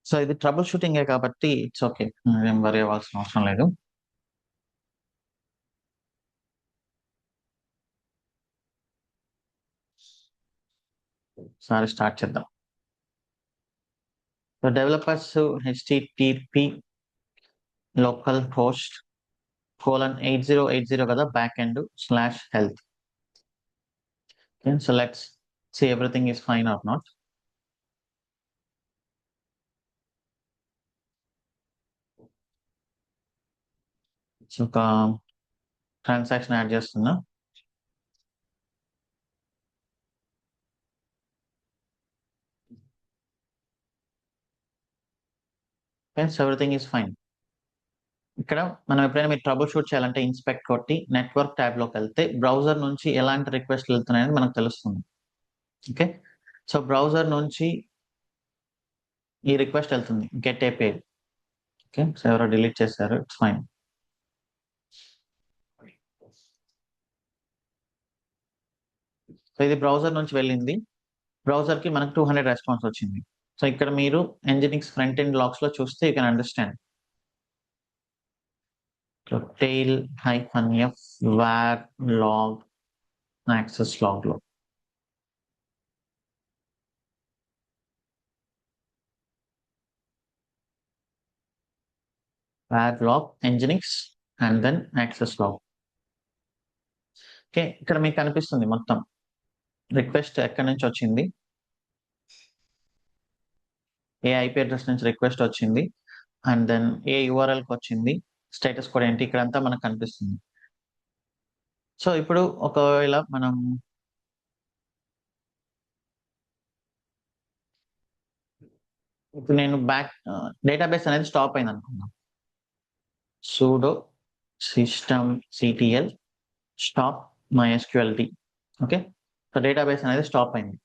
సో ఇది ట్రబుల్ షూటింగే కాబట్టి ఇట్స్ ఓకే. ఏం వరి అవ్వాల్సిన అవసరం లేదు. సరే స్టార్ట్ చేద్దాం. So developers http local host :8080 కదా back end /health. So let's see everything is fine or not. So ఒక ట్రాన్సాక్షన్ యాడ్ చేస్తున్నా. So everything is fine. ఇక్కడ మనం ఎప్పుడైనా మీరు ట్రబుల్ షూట్ చేయాలంటే ఇన్స్పెక్ట్ కొట్టి నెట్వర్క్ ట్యాబ్ లోకి వెళ్తే బ్రౌజర్ నుంచి ఎలాంటి రిక్వెస్ట్ వెళ్తున్నాయని మనకు తెలుస్తుంది. ఓకే. సో బ్రౌజర్ నుంచి ఈ రిక్వెస్ట్ వెళ్తుంది గెట్ ఏపీఐ. ఓకే. సో ఎవరో డిలీట్ చేశారు, ఇట్స్ ఫైన్. సో ఇది బ్రౌజర్ నుంచి వెళ్ళింది. బ్రౌజర్ కి మనకు 200 రెస్పాన్స్ వచ్చింది. సో ఇక్కడ మీరు Nginx ఫ్రంట్ ఎండ్ లాగ్స్ లో చూస్తే you can understand. tail -f var log access log లో var log Nginx and then access log. Okay. ఇక్కడ మీకు కనిపిస్తుంది మొత్తం రిక్వెస్ట్ ఎక్కడి నుంచి వచ్చింది, ఏ ఐపీ అడ్రస్ నుంచి రిక్వెస్ట్ వచ్చింది, అండ్ దెన్ ఏ యూఆర్ఎల్ కి వచ్చింది, స్టేటస్ కూడా ఏంటి, ఇక్కడంతా మనకు కనిపిస్తుంది. సో ఇప్పుడు ఒకవేళ మనం ఇప్పుడు నేను బ్యాక్ డేటాబేస్ అనేది స్టాప్ అయింది అనుకున్నాను. sudo systemctl stop mysqld. Okay. So database అనేది స్టాప్ అయింది.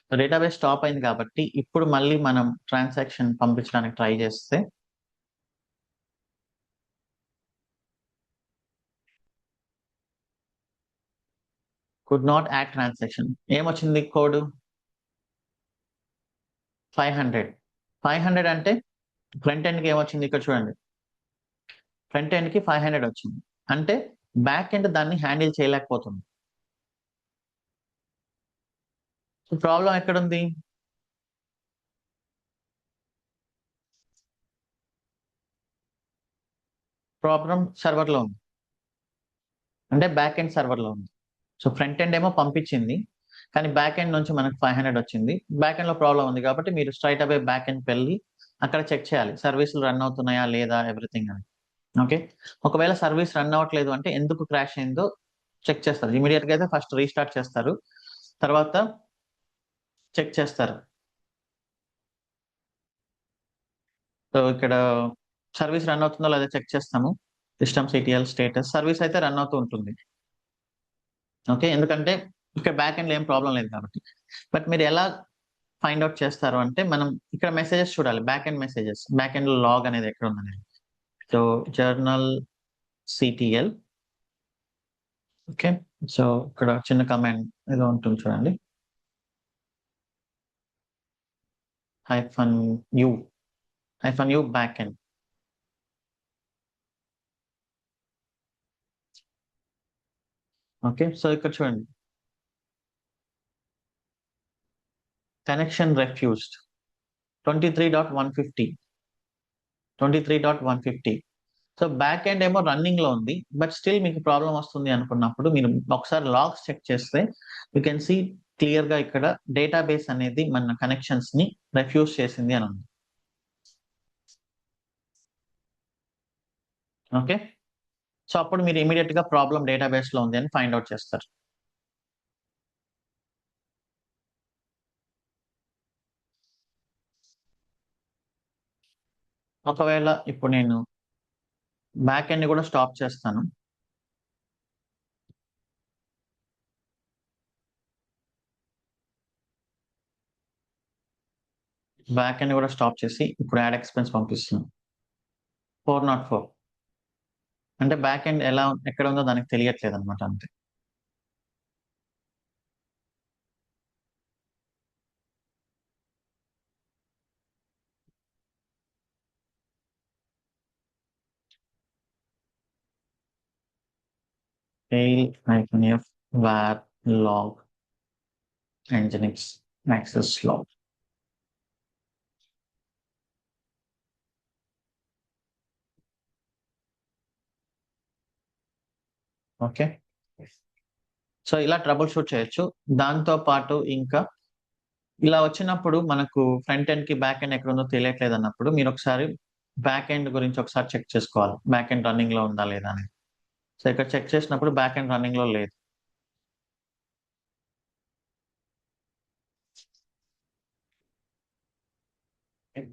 సో డేటాబేస్ స్టాప్ అయింది కాబట్టి ఇప్పుడు మళ్ళీ మనం ట్రాన్సాక్షన్ పంపించడానికి ట్రై చేస్తే కుడ్ నాట్ యాడ్ ట్రాన్సాక్షన్ ఏమొచ్చింది కోడ్ 500. 500 అంటే ఫ్రంట్ ఎండ్ కి ఏమొచ్చింది ఇక్కడ చూడండి. ఫ్రంట్ ఎండ్ కి 500 వచ్చింది అంటే బ్యాక్ ఎండ్ దాన్ని హ్యాండిల్ చేయలేకపోతుంది. సో ప్రాబ్లం ఎక్కడుంది? ప్రాబ్లం సర్వర్ లో ఉంది, అంటే బ్యాక్ ఎండ్ సర్వర్ లో ఉంది. సో ఫ్రంట్ ఎండ్ ఏమో పంపించింది, కానీ బ్యాక్ ఎండ్ నుంచి మనకు 500 వచ్చింది. బ్యాక్ ఎండ్‌లో ప్రాబ్లమ్ ఉంది కాబట్టి మీరు స్ట్రెయిట్ అవే బ్యాక్ ఎండ్‌కి వెళ్లి అక్కడ చెక్ చేయాలి. సర్వీసులు రన్ అవుతున్నాయా లేదా ఎవ్రీథింగ్ అని. ఓకే. ఒకవేళ సర్వీస్ రన్ అవ్వట్లేదు అంటే ఎందుకు క్రాష్ అయిందో చెక్ చేస్తారు. ఇమ్మీడియేట్‌గా అయితే ఫస్ట్ రీస్టార్ట్ చేస్తారు. తర్వాత చెక్ చేస్తారు. సో ఇక్కడ సర్వీస్ రన్ అవుతుందో లేదో చెక్ చేస్తాము. సిస్టమ్ సిటిఎల్ స్టేటస్ సర్వీస్ అయితే రన్ అవుతూ ఉంటుంది. ఓకే. ఎందుకంటే ఇక్కడ బ్యాక్ ఎండ్‌లో ఏం ప్రాబ్లమ్ లేదు కాబట్టి. బట్ మీరు ఎలా ఫైండ్ ఔట్ చేస్తారు అంటే మనం ఇక్కడ మెసేజెస్ చూడాలి. Back end messages. బ్యాక్ ఎండ్‌లో లాగ్ అనేది ఎక్కడ ఉందనేది. So journal CTL. Okay. So ఇక్కడ చిన్న కమాండ్ ఏదో ఉంటుంది చూడండి. -u -u back end. Okay. So ఇక్కడ చూడండి. Connection refused 23.150 23.150. So back end ఏమో రన్నింగ్‌లో ఉంది. బట్ స్టిల్ మీకు ప్రాబ్లమ్ వస్తుంది అనుకున్నప్పుడు మీరు ఒకసారి లాగ్స్ చెక్ చేస్తే యూ కెన్ సీ క్లియర్‌గా ఇక్కడ డేటాబేస్ అనేది మన కనెక్షన్స్‌ని రిఫ్యూజ్ చేసింది అని ఉంది. ఓకే. సో అప్పుడు మీరు ఇమ్మీడియేట్‌గా ప్రాబ్లమ్ డేటాబేస్‌లో ఉంది అని ఫైండ్ ఔట్ చేస్తారు. ఒకవేళ ఇప్పుడు నేను బ్యాక్ ఎండ్‌ని కూడా స్టాప్ చేస్తాను. బ్యాక్ ఎండ్ కూడా స్టాప్ చేసి ఇప్పుడు యాడ్ ఎక్స్‌పెన్స్ పంపిస్తున్నాను. 404 అంటే బ్యాక్ ఎండ్ ఎక్కడ ఉందో దానికి తెలియట్లేదన్నమాట అంతే. tail-f var log nginx access log. Okay. So ఇలా ట్రబుల్ షూట్ చేయొచ్చు. దాంతో పాటు ఇంకా ఇలా వచ్చినప్పుడు మనకు ఫ్రంట్ ఎండ్‌కి, బ్యాక్ ఎండ్ ఎక్కడుందో తెలియట్లేదన్నప్పుడు మీరొకసారి బ్యాక్ ఎండ్ గురించి ఒకసారి చెక్ చేసుకోవాలి. బ్యాక్ ఎండ్ రన్నింగ్‌లో ఉందా లేదా అని. సో ఇక్కడ చెక్ చేసినప్పుడు బ్యాక్ ఎండ్ రన్నింగ్‌లో లేదు.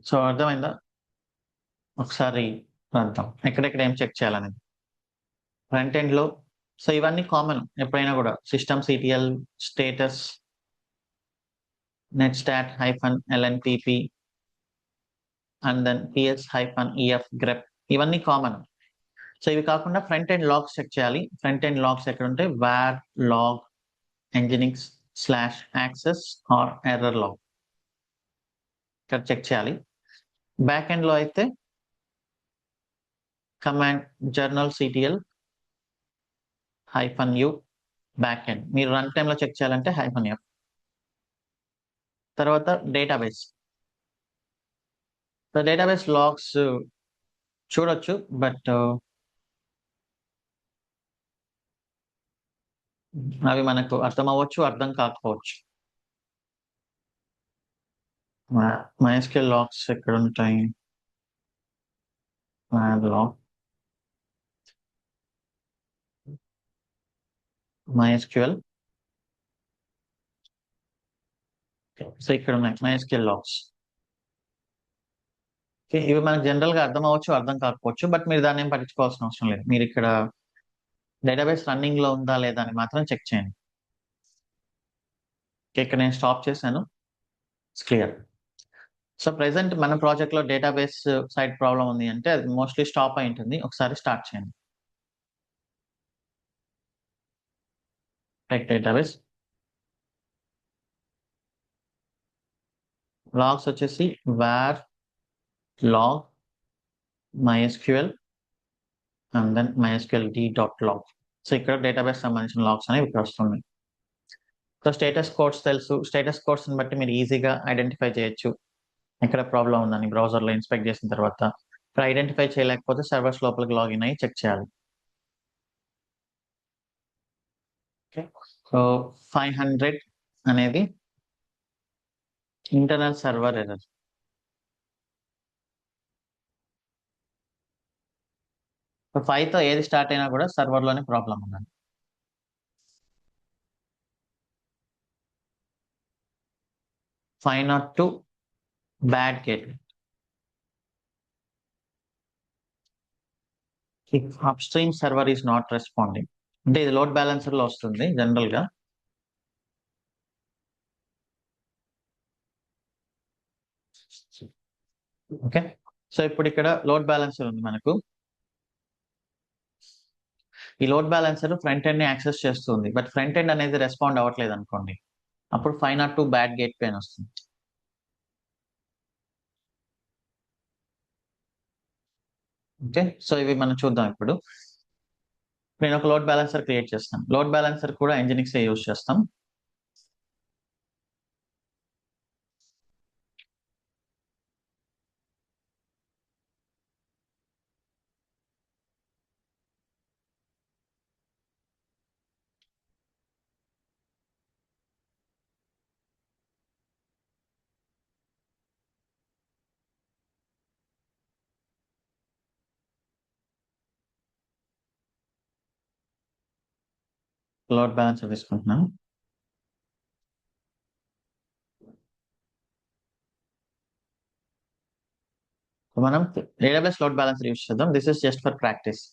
సో అర్థమైందా? ఒకసారి రాద్దాం. ఎక్కడెక్కడ ఏం చెక్ చేయాలనేది. ఫ్రంట్ ఎండ్‌లో సో ఇవన్నీ కామన్ ఎప్పుడైనా గూడా. System CTL, status, netstat-lntp and then ps-ef grep ఇవన్నీ కామన్. సో ఇవి కాకుండా ఫ్రంట్ ఎండ్ లాగ్స్ చెక్ చేయాలి. ఫ్రంట్ ఎండ్ లాగ్స్ ఎక్కడుంటే var log nginx/access or error log ఇక్కడ చెక్ చేయాలి. బ్యాక్ ఎండ్‌లో అయితే command journal CTL -u back end. మీరు రన్ టైమ్‌లో చెక్ చేయాలంటే -f. తర్వాత డేటాబేస్. సో డేటాబేస్ లాగ్స్ చూడొచ్చు. బట్ అవి మనకు అర్థం అవ్వచ్చు, అర్థం కాకపోవచ్చు. MySQL లాగ్స్ ఎక్కడుంటాయి? var log MySQL. సో ఇక్కడ ఉన్నాయి MySQL లాగ్స్. ఓకే. ఇవి మనకు జనరల్‌గా అర్థం అవ్వచ్చు, అర్థం కాకపోవచ్చు. బట్ మీరు దాన్నేం పట్టించుకోవాల్సిన అవసరం లేదు. మీరిక్కడ డేటాబేస్ రన్నింగ్‌లో ఉందా లేదా అని మాత్రం చెక్ చేయండి. ఓకే. ఇక్కడ నేను స్టాప్ చేశాను. It's clear. సో ప్రెజెంట్ మన ప్రాజెక్ట్‌లో డేటాబేస్ సైడ్ ప్రాబ్లమ్ ఉంది అంటే అది మోస్ట్‌లీ స్టాప్ అయి ఉంటుంది. ఒకసారి స్టార్ట్ చేయండి. Tech database. లాగ్స్ వచ్చేసి var log MySQL and then MySQL d.log. So ఇక్కడ డేటాబేస్ సంబంధించిన లాగ్స్ అనేవి ఇక్కడ వస్తున్నాయి. సో స్టేటస్ కోడ్స్ తెలుసు. స్టేటస్ కోడ్స్‌ని బట్టి మీరు ఈజీగా ఐడెంటిఫై చేయొచ్చు. ఎక్కడ ప్రాబ్లమ్ ఉందని బ్రౌజర్‌లో ఇన్స్పెక్ట్ చేసిన తర్వాత. ఇక్కడ ఐడెంటిఫై చేయలేకపోతే సర్వర్స్ లోపలికి లాగిన్ అయ్యి చెక్ చేయాలి. సో 500 అనేది ఇంటర్నల్ సర్వర్ ఎర్రర్. సో 5 తో ఏది స్టార్ట్ అయినా కూడా సర్వర్ లోనే ప్రాబ్లం ఉన్నది. Five not too bad gate. Up stream server is not responding అంటే ఇది లోడ్ బ్యాలెన్సర్ లో వస్తుంది జనరల్ గా. ఓకే, సో ఇప్పుడు ఇక్కడ లోడ్ బ్యాలెన్సర్ ఉంది మనకు. ఈ లోడ్ బ్యాలెన్సర్ ఫ్రంట్ ఎండ్ ని యాక్సెస్ చేస్తుంది, బట్ ఫ్రంట్ ఎండ్ అనేది రెస్పాండ్ అవ్వట్లేదు అనుకోండి, అప్పుడు 502 బ్యాడ్ గేట్ పెయిన్ వస్తుంది. ఓకే, సో ఇవి మనం చూద్దాం ఇప్పుడు. నేను ఒక లోడ్ బ్యాలెన్సర్ క్రియేట్ చేస్తాను. లోడ్ బ్యాలెన్సర్ కూడా Nginx యూజ్ చేస్తాం. లోడ్ బ్యాలెన్సర్ తీసుకుంటున్నాను. మనం AWS లోడ్ బ్యాలెన్సర్ యూజ్ చేద్దాం. This is just for practice.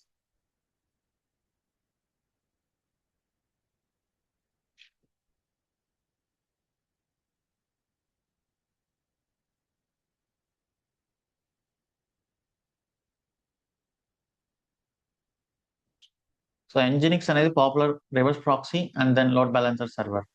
So Nginx అనేది popular reverse proxy and then load balancer server.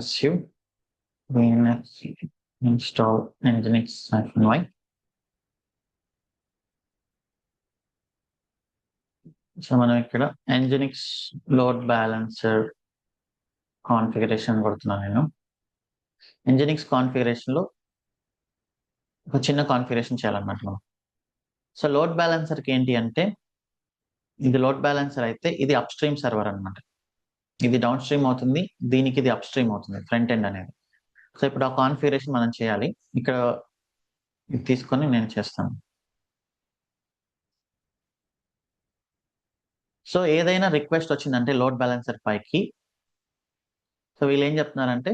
su install Nginx-y. So మనం ఇక్కడ Nginx load balancer configuration కొడుతున్నాను నేను. Nginx configuration లో ఒక చిన్న కాన్ఫిగరేషన్ చేయాలన్నమాట మనం. సో లోడ్ బ్యాలెన్సర్ కి ఏంటి అంటే, ఇది లోడ్ బ్యాలెన్సర్ అయితే ఇది అప్ స్ట్రీమ్ సర్వర్ అనమాట. ఇది డౌన్ స్ట్రీమ్ అవుతుంది, దీనికి ఇది అప్ స్ట్రీమ్ అవుతుంది ఫ్రంట్ ఎండ్ అనేది. సో ఇప్పుడు ఆ కాన్ఫిగరేషన్ మనం చేయాలి. ఇక్కడ ఇది తీసుకొని నేను చేస్తాను. సో ఏదైనా రిక్వెస్ట్ వచ్చిందంటే లోడ్ బ్యాలెన్సర్ పైకి, సో వీళ్ళు ఏం చెప్తున్నారంటే,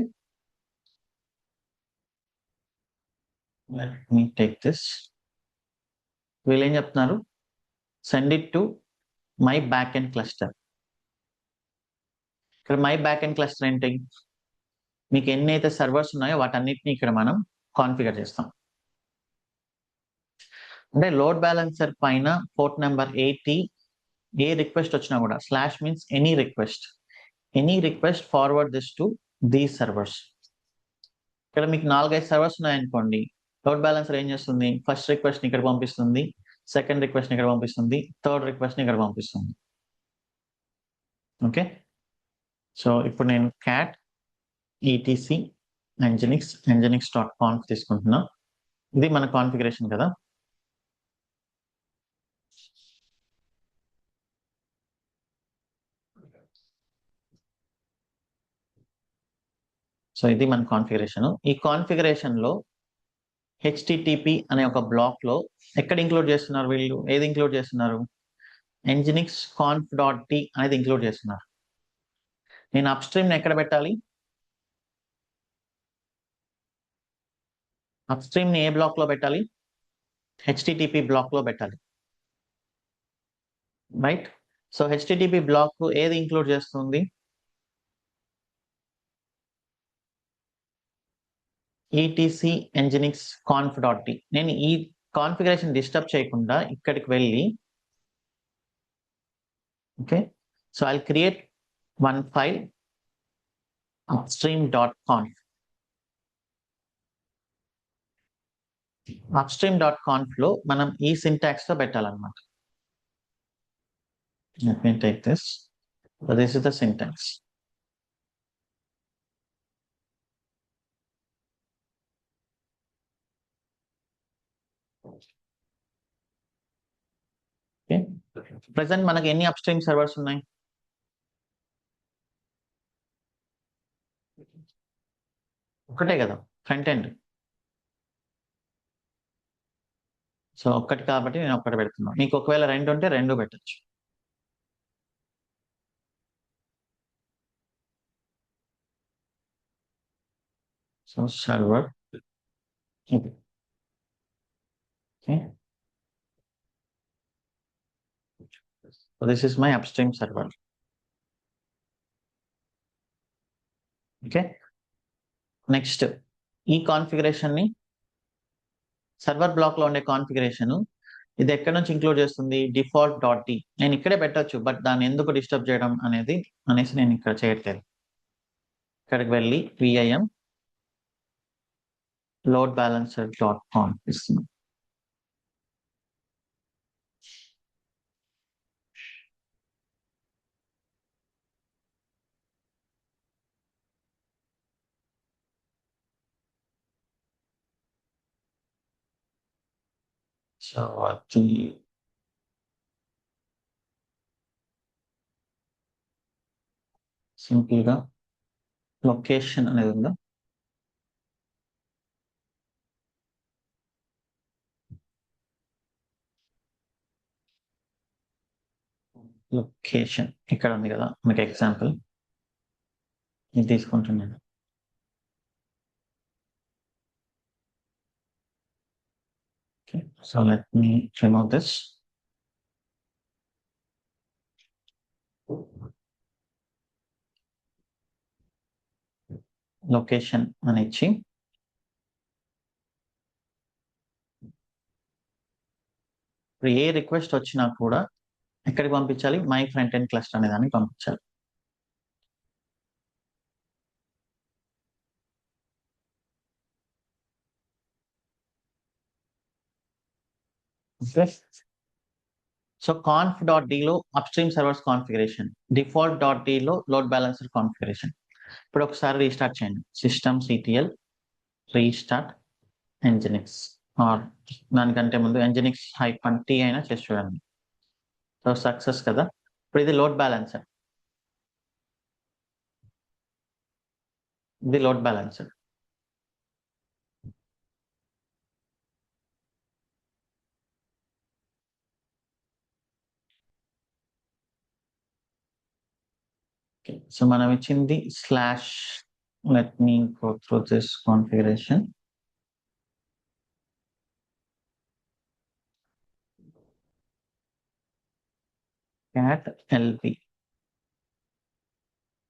లెట్ మీ టేక్ దిస్. వీళ్ళు ఏం చెప్తున్నారు, send it to my back end cluster. ఇక్కడ మై బ్యాక్ ఎండ్ క్లస్టర్ ఏంటి, మీకు ఎన్ని అయితే సర్వర్స్ ఉన్నాయో వాటన్నిటిని ఇక్కడ మనం కాన్ఫిగర్ చేస్తాం. అంటే లోడ్ బ్యాలెన్సర్ పైన పోర్ట్ నెంబర్ 80 ఏ రిక్వెస్ట్ వచ్చినా కూడా slash means any request forward this to these servers. ఇక్కడ మీకు 4-5 సర్వర్స్ ఉన్నాయనుకోండి, లోడ్ బ్యాలెన్సర్ ఏం చేస్తుంది, ఫస్ట్ రిక్వెస్ట్ ని ఇక్కడ పంపిస్తుంది, సెకండ్ రిక్వెస్ట్ ని ఇక్కడ పంపిస్తుంది, థర్డ్ రిక్వెస్ట్ ని ఇక్కడ పంపిస్తుంది. ఓకే, సో ఇప్పుడు నేను cat etc nginx.conf తీసుకుంటున్నా. ఇది మన కాన్ఫిగరేషన్ కదా. సో ఇది మన కాన్ఫిగరేషన్. ఈ కాన్ఫిగరేషన్ లో http అనే ఒక బ్లాక్ లో ఎక్కడ ఇంక్లూడ్ చేస్తున్నారు వీళ్ళు, ఏది ఇంక్లూడ్ చేస్తున్నారు, nginx conf.t అనేది ఇంక్లూడ్ చేస్తున్నారు. నేను అప్ స్ట్రీమ్ ని ఎక్కడ పెట్టాలి, అప్ స్ట్రీమ్ ని ఏ బ్లాక్ లో పెట్టాలి, http బ్లాక్ లో పెట్టాలి, రైట్. సో http బ్లాక్ ఏది ఇంక్లూడ్ చేస్తుంది, ETC Nginx conf dot D. నేను ఈ కాన్ఫిగరేషన్ డిస్టర్బ్ చేయకుండా ఇక్కడికి వెళ్ళి okay, so I create one file upstream.conf. upstream.conf లో మనం ఈ సింటాక్స్ తో పెట్టాలన్నమాట. Let me take this. So this is the syntax. Okay. Present మనకి ఎన్ని అప్స్ట్రీమ్ సర్వర్స్ ఉన్నాయి? ఒకటే కదా ఫ్రంట్ ఎండ్. సో ఒక్కటి కాబట్టి నేను ఒక్కటి పెడుతున్నాను. మీకు ఒకవేళ రెండు ఉంటే రెండు పెట్టచ్చు. So server okay, so this is my upstream server. Okay, next ఈ కాన్ఫిగరేషన్ ని సర్వర్ బ్లాక్ లో ఉండే కాన్ఫిగరేషన్ ఇది ఎక్కడి నుంచి ఇంక్లూడ్ చేస్తుంది? Default dot D. నేను ఇక్కడే పెట్టచ్చు, బట్ దాన్ని ఎందుకు డిస్టర్బ్ చేయడం అనేసి నేను ఇక్కడ చేయట్లేదు. ఇక్కడికి వెళ్ళి VIM load balancer dot com ఇస్తున్నాను. సో అది సింపుల్ గా లొకేషన్ అనేది ఉందా, లొకేషన్ ఇక్కడ ఉంది కదా, మీకు ఎగ్జాంపుల్ ఇది తీసుకుంటున్నాను. Okay, so let me remove this. Location అని ఇచ్చి ఇప్పుడు ఏ రిక్వెస్ట్ వచ్చినా కూడా ఎక్కడికి పంపించాలి? మై ఫ్రంట్ ఎండ్ క్లస్టర్ అనే దానికి పంపించాలి. Okay, so conf dot D లో upstream servers configuration, default dot D లో లోడ్ బ్యాలెన్సర్ కాన్ఫిగరేషన్. ఇప్పుడు ఒకసారి రీస్టార్ట్ చేయండి. System CTL restart nginx, or దానికంటే ముందు ఎంజినిక్స్ -t అయినా చేసి చూడండి. సో సక్సెస్ కదా. ఇప్పుడు ఇది లోడ్ బ్యాలెన్సర్, ఇది లోడ్ బ్యాలెన్సర్. సో మనం ఇచ్చింది slash, let me go through this configuration. Cat LP.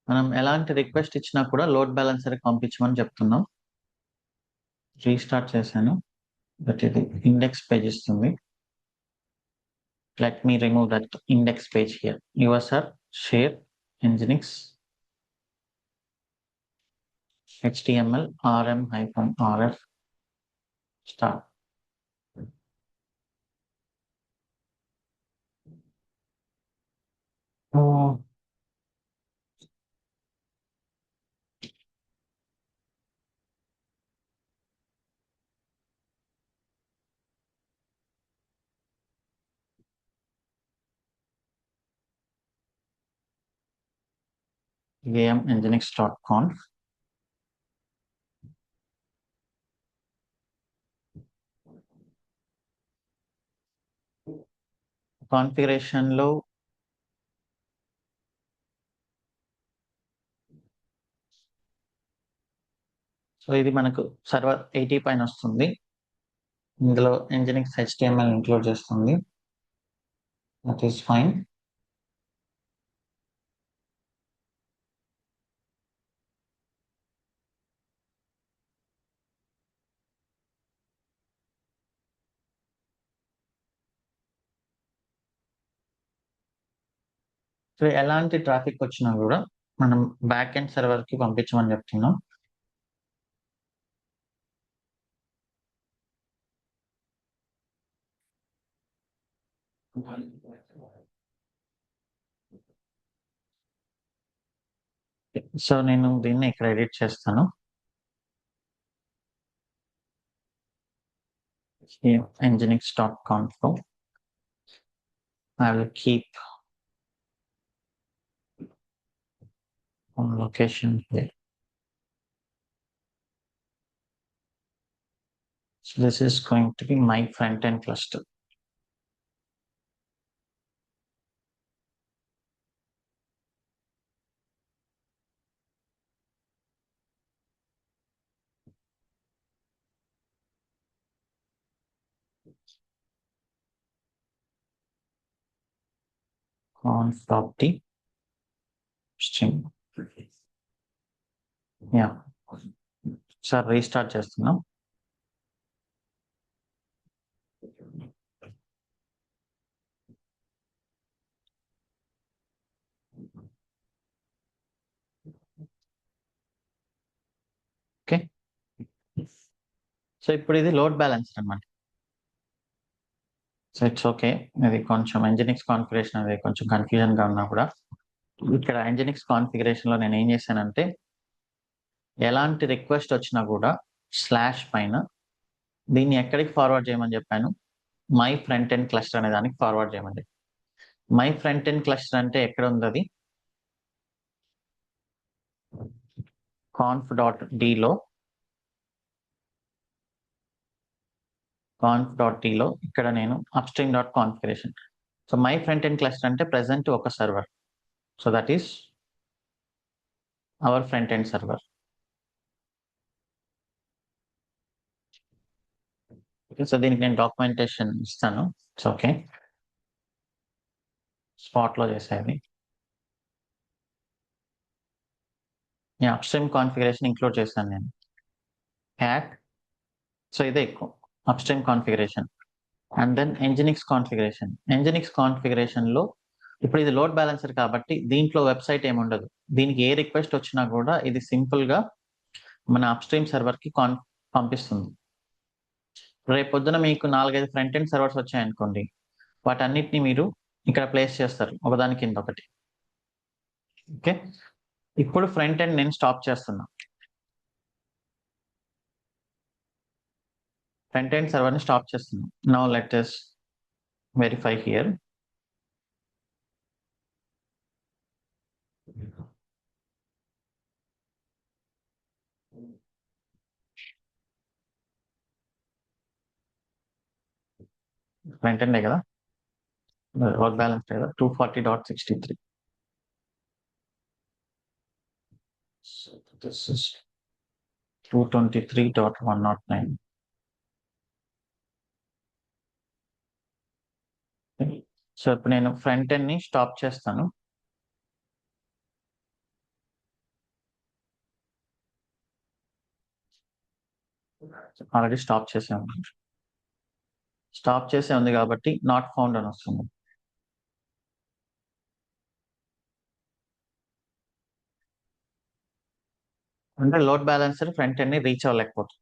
మనం ఎలాంటి రిక్వెస్ట్ ఇచ్చినా కూడా లోడ్ బ్యాలెన్సర్ పంపించమని చెప్తున్నాం. రీస్టార్ట్ చేశాను, బట్ ఇది ఇండెక్స్ పేజ్ ఇస్తుంది. Let me remove that index page here. USR share nginx html rm-rf start. VM nginx.conf. Configuration లో సో ఇది మనకు సర్వర్ 80 పైన వస్తుంది. ఇందులో nginx HTML ఇంక్లూడ్ చేస్తుంది. That is fine. సో ఎలాంటి ట్రాఫిక్ వచ్చినా కూడా మనం బ్యాక్ ఎండ్ సర్వర్ కి పంపించమని చెప్తున్నాం. సో నేను దీన్ని ఇక్కడ ఎడిట్ చేస్తాను. nginx.conf లో I will keep on location here. So this is going to be my front end cluster. Conf.t string. Yeah. Sir restart చేస్తున్నాం. ఓకే. సో ఇప్పుడు ఇది లోడ్ బ్యాలెన్స్ అన్నమాట. So it's okay. ఇది కొంచెం ఎంజినిక్స్ కాన్ఫిగరేషన్ అనేది కొంచెం confusion గా ఉన్నా కూడా ఇక్కడ ఎంజినిక్స్ కాన్ఫిగరేషన్ లో నేను ఏం చేశానంటే ఎలాంటి రిక్వెస్ట్ వచ్చినా కూడా స్లాష్ పైన దీన్ని ఎక్కడికి ఫార్వర్డ్ చేయమని చెప్పాను, మై ఫ్రంట్ ఎండ్ క్లస్టర్ అనే దానికి ఫార్వర్డ్ చేయమని. మై ఫ్రంట్ ఎండ్ క్లస్టర్ అంటే ఎక్కడ ఉంది అది conf.d లో ఇక్కడ నేను upstream.configuration. So my front end cluster అంటే ప్రెసెంట్ ఒక server. So that is our front end server. So దీనికి నేను డాక్యుమెంటేషన్ ఇస్తాను. It's okay. స్పాట్ లో చేసేది అప్స్ట్రీమ్ కాన్ఫిగరేషన్ ఇంక్లూడ్ చేశాను నేను. హ్యాక్. సో ఇదే ఎక్కువ upstream configuration and then Nginx configuration. Nginx configuration లో ఇప్పుడు ఇది లోడ్ బ్యాలెన్సర్ కాబట్టి దీంట్లో వెబ్సైట్ ఏమి ఉండదు. దీనికి ఏ రిక్వెస్ట్ వచ్చినా కూడా ఇది సింపుల్ గా మన అప్స్ట్రీమ్ సర్వర్ కి పంపిస్తుంది. రేపు పొద్దున మీకు 4-5 ఫ్రంట్ ఎండ్ సర్వర్స్ వచ్చాయనుకోండి, వాటన్నిటిని మీరు ఇక్కడ ప్లేస్ చేస్తారు ఒకదాని కింద ఒకటి. ఓకే. ఇప్పుడు ఫ్రంట్ ఎండ్ నేను స్టాప్ చేస్తున్నా. ఫ్రంట్ ఎండ్ సర్వర్ ని స్టాప్ చేస్తున్నా. Now let us verify here. Front end కదా, లోడ్ బ్యాలెన్స్ కదా 240.63. So this is 223.109. సో ఇప్పుడు నేను ఫ్రంట్ ఎండ్ ని స్టాప్ చేస్తాను. ఆల్రెడీ స్టాప్ చేసాము. స్టాప్ చేసే ఉంది కాబట్టి నాట్ ఫౌండ్ అని వస్తుంది. అంటే లోడ్ బ్యాలెన్సర్ ఫ్రంట్ ఎండ్ ని రీచ్ అవ్వలేకపోతుంది.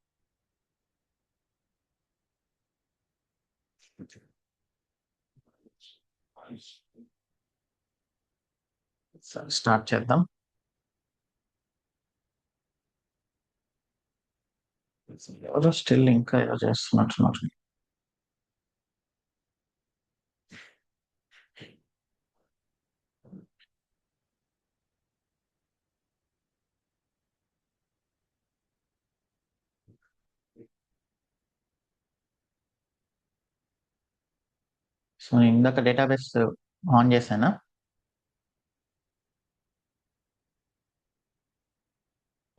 స్టార్ట్ చేద్దాం. ఎవరో స్టిల్ ఇంకా ఏదో చేస్తున్నట్టున్నారు. సో నేను ఇందాక డేటాబేస్ ఆన్ చేశానా?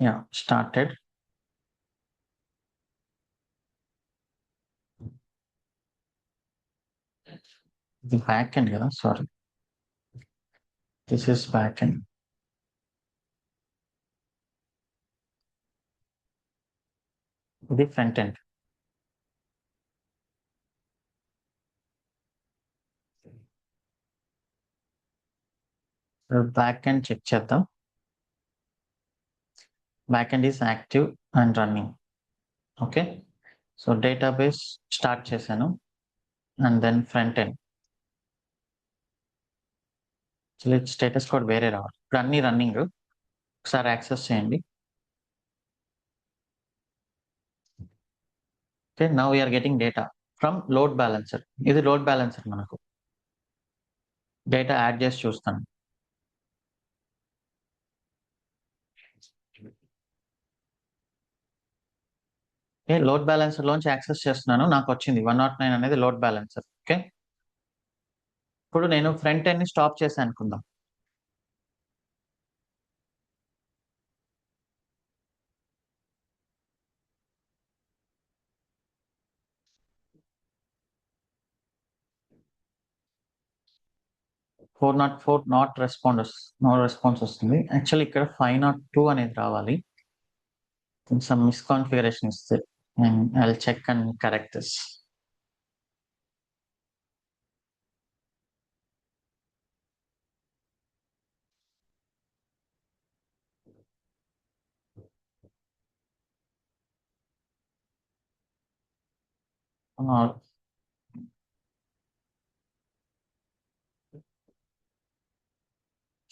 Yeah started. ఇది బ్యాక్ ఎండ్ కదా, sorry, this is back end. ఇది front end. Back end check చేద్దాం. Back end is active and running. Okay, so database start చేశాను and then front end status code వేరే రావాలి. ఇప్పుడు అన్ని రన్నింగ్. ఒకసారి యాక్సెస్ చేయండి. Okay, now we're getting data from load balancer. ఇది load balancer. మనకు డేటా యాడ్ చేసి చూస్తాను. లోడ్ బ్యాలెన్సర్ లోంచి యాక్సెస్ చేస్తున్నాను. నాకు వచ్చింది 109 అనేది లోడ్ బ్యాలెన్సర్. ఓకే, ఇప్పుడు నేను ఫ్రంట్ ఎండ్ ని స్టాప్ చేశాను అనుకుందాం. నాట్ రెస్పాన్స్ వస్తుంది. యాక్చువల్లీ ఇక్కడ 502 అనేది రావాలి. సమ్ మిస్కాన్ఫిగరేషన్ ఇస్తే I will check and correct this.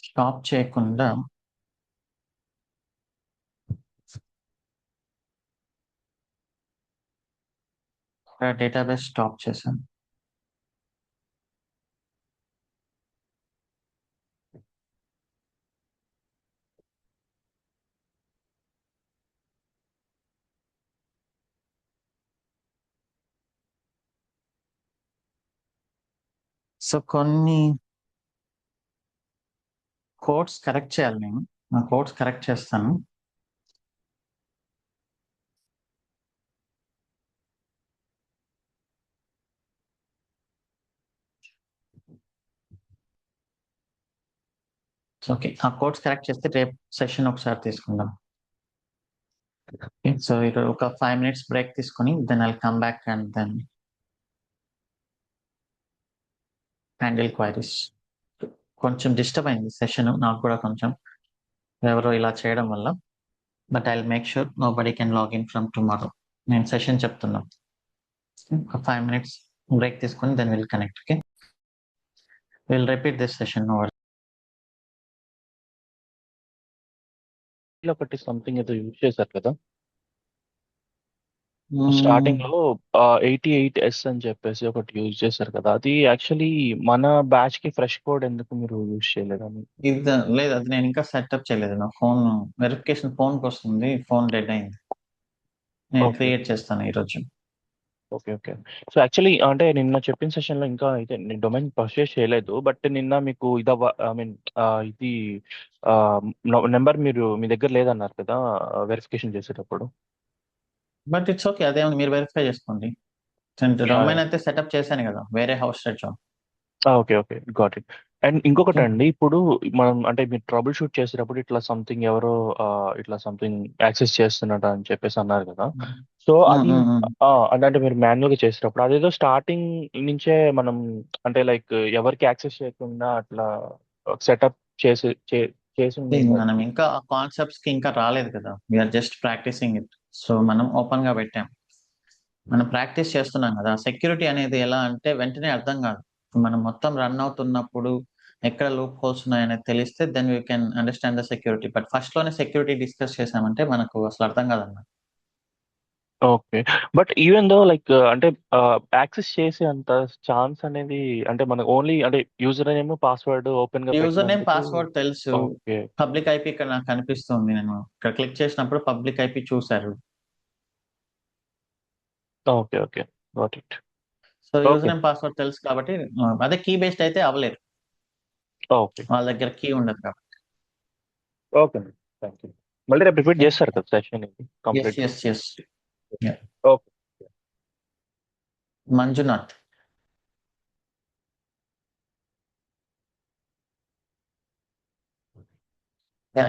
Stop చేయకుండా డేటాబేస్ స్టాప్ చేశాను. సో కొన్ని కోడ్స్ కరెక్ట్ చేయాలి. నేను ఆ కోడ్స్ కరెక్ట్ చేస్తాను. ఓకే, ఆ కోడ్స్ కరెక్ట్ చేస్తే రేపు సెషన్ ఒకసారి తీసుకుందాం. సో ఇది ఒక 5 minutes బ్రేక్ తీసుకొని then I come back and then handle queries. కొంచెం డిస్టర్బ్ అయింది సెషన్ నాకు కూడా కొంచెం, ఎవరో ఇలా చేయడం వల్ల. But I will make sure nobody can login from tomorrow. నేను సెషన్ చెప్తున్నా. ఒక 5 minutes బ్రేక్ తీసుకొని then will connect. Okay, will repeat this session over. ఒకటి సంథింగ్ ఏదో యూజ్ చేశారు కదా స్టార్టింగ్ లో 88S అని చెప్పేసి ఒకటి యూజ్ చేశారు కదా, అది యాక్చువల్లీ మన బ్యాచ్ కి ఫ్రెష్ కోడ్ ఎందుకు మీరు యూజ్ చేయలేదని? ఇది లేదు, అది నేను ఇంకా సెటప్ చేయలేదు. నా ఫోన్ వెరిఫికేషన్ ఫోన్ కి వస్తుంది. ఫోన్ డెడ్ అయింది. నేను ఓకే క్రియేట్ చేస్తాను ఈరోజు. Okay okay. సో యాక్చువల్లీ అంటే నిన్న చెప్పిన సెషన్ లో ఇంకా అయితే నేను డొమైన్ పర్చేస్ చేయలేదు, బట్ నిన్న మీకు ఐ మీన్ ఇది నెంబర్ మీరు మీ దగ్గర లేదన్నారు కదా వెరిఫికేషన్ చేసేటప్పుడు. బట్ ఇట్స్ ఓకే, అదేమో మీరు వెరిఫై చేసుకోండి. డొమైన్ అయితే సెటప్ చేశాను కదా, వేరే house job. Okay okay, got it. And ఇంకొకటి అండి, ఇప్పుడు మనం అంటే మీరు ట్రబుల్ షూట్ చేసేటప్పుడు ఇట్లా సంథింగ్ ఎవరో ఇట్లా సంథింగ్ యాక్సెస్ చేస్తున్నట్టు అని చెప్పేసి అన్నారు కదా. సో అది అంటే మీరు మాన్యువల్ గా చేసేటప్పుడు అదేదో స్టార్టింగ్ నుంచే మనం అంటే లైక్ ఎవరికి యాక్సెస్ చేయకుండా అట్లా సెటప్ చేసి మనం ఇంకా కాన్సెప్ట్స్ కి ఇంకా రాలేదు కదా, we're just practicing it. So మనం ఓపెన్ గా పెట్టాం, మనం ప్రాక్టీస్ చేస్తున్నాం కదా. సెక్యూరిటీ అనేది ఎలా అంటే వెంటనే అర్థం కాదు. మనం మొత్తం రన్ అవుతున్నప్పుడు ఎక్కడ లూప్ హోల్స్ ఉన్నాయనేది తెలిస్తే then we can understand the security. But first లోనే సెక్యూరిటీ డిస్కస్ చేసామంటే మనకు అసలు అర్థం కాదన్నమాట. Okay. But even though like అంటే యాక్సెస్ చేసే అంత ఛాన్స్ అనేది అంటే మనకు ఓన్లీ అంటే యూజర్ నేమ్ పాస్వర్డ్ ఓపెన్ గా యూజర్ నేమ్ పెట్టినందుకు. పాస్వర్డ్ తెలుసు. ఓకే పబ్లిక్ ఐపీ ఇక్కడ నాకు కనిపిస్తుంది. నేను ఇక్కడ క్లిక్ చేసినప్పుడు పబ్లిక్ ఐపీ చూశారు. Okay okay, got it. So user okay name password తెలుసు కాబట్టి అదే కీ బేస్డ్ అయితే అవ్వలేరు, ఓకే వాళ్ళ దగ్గర కీ ఉండదు కాబట్టి. ఓకే అండి, థ్యాంక్ యూ. మళ్ళీ రేపు రిపీట్ చేస్తారు కదా సెషన్ ఇది yes complete. Yes yes. Okay. Manjunath.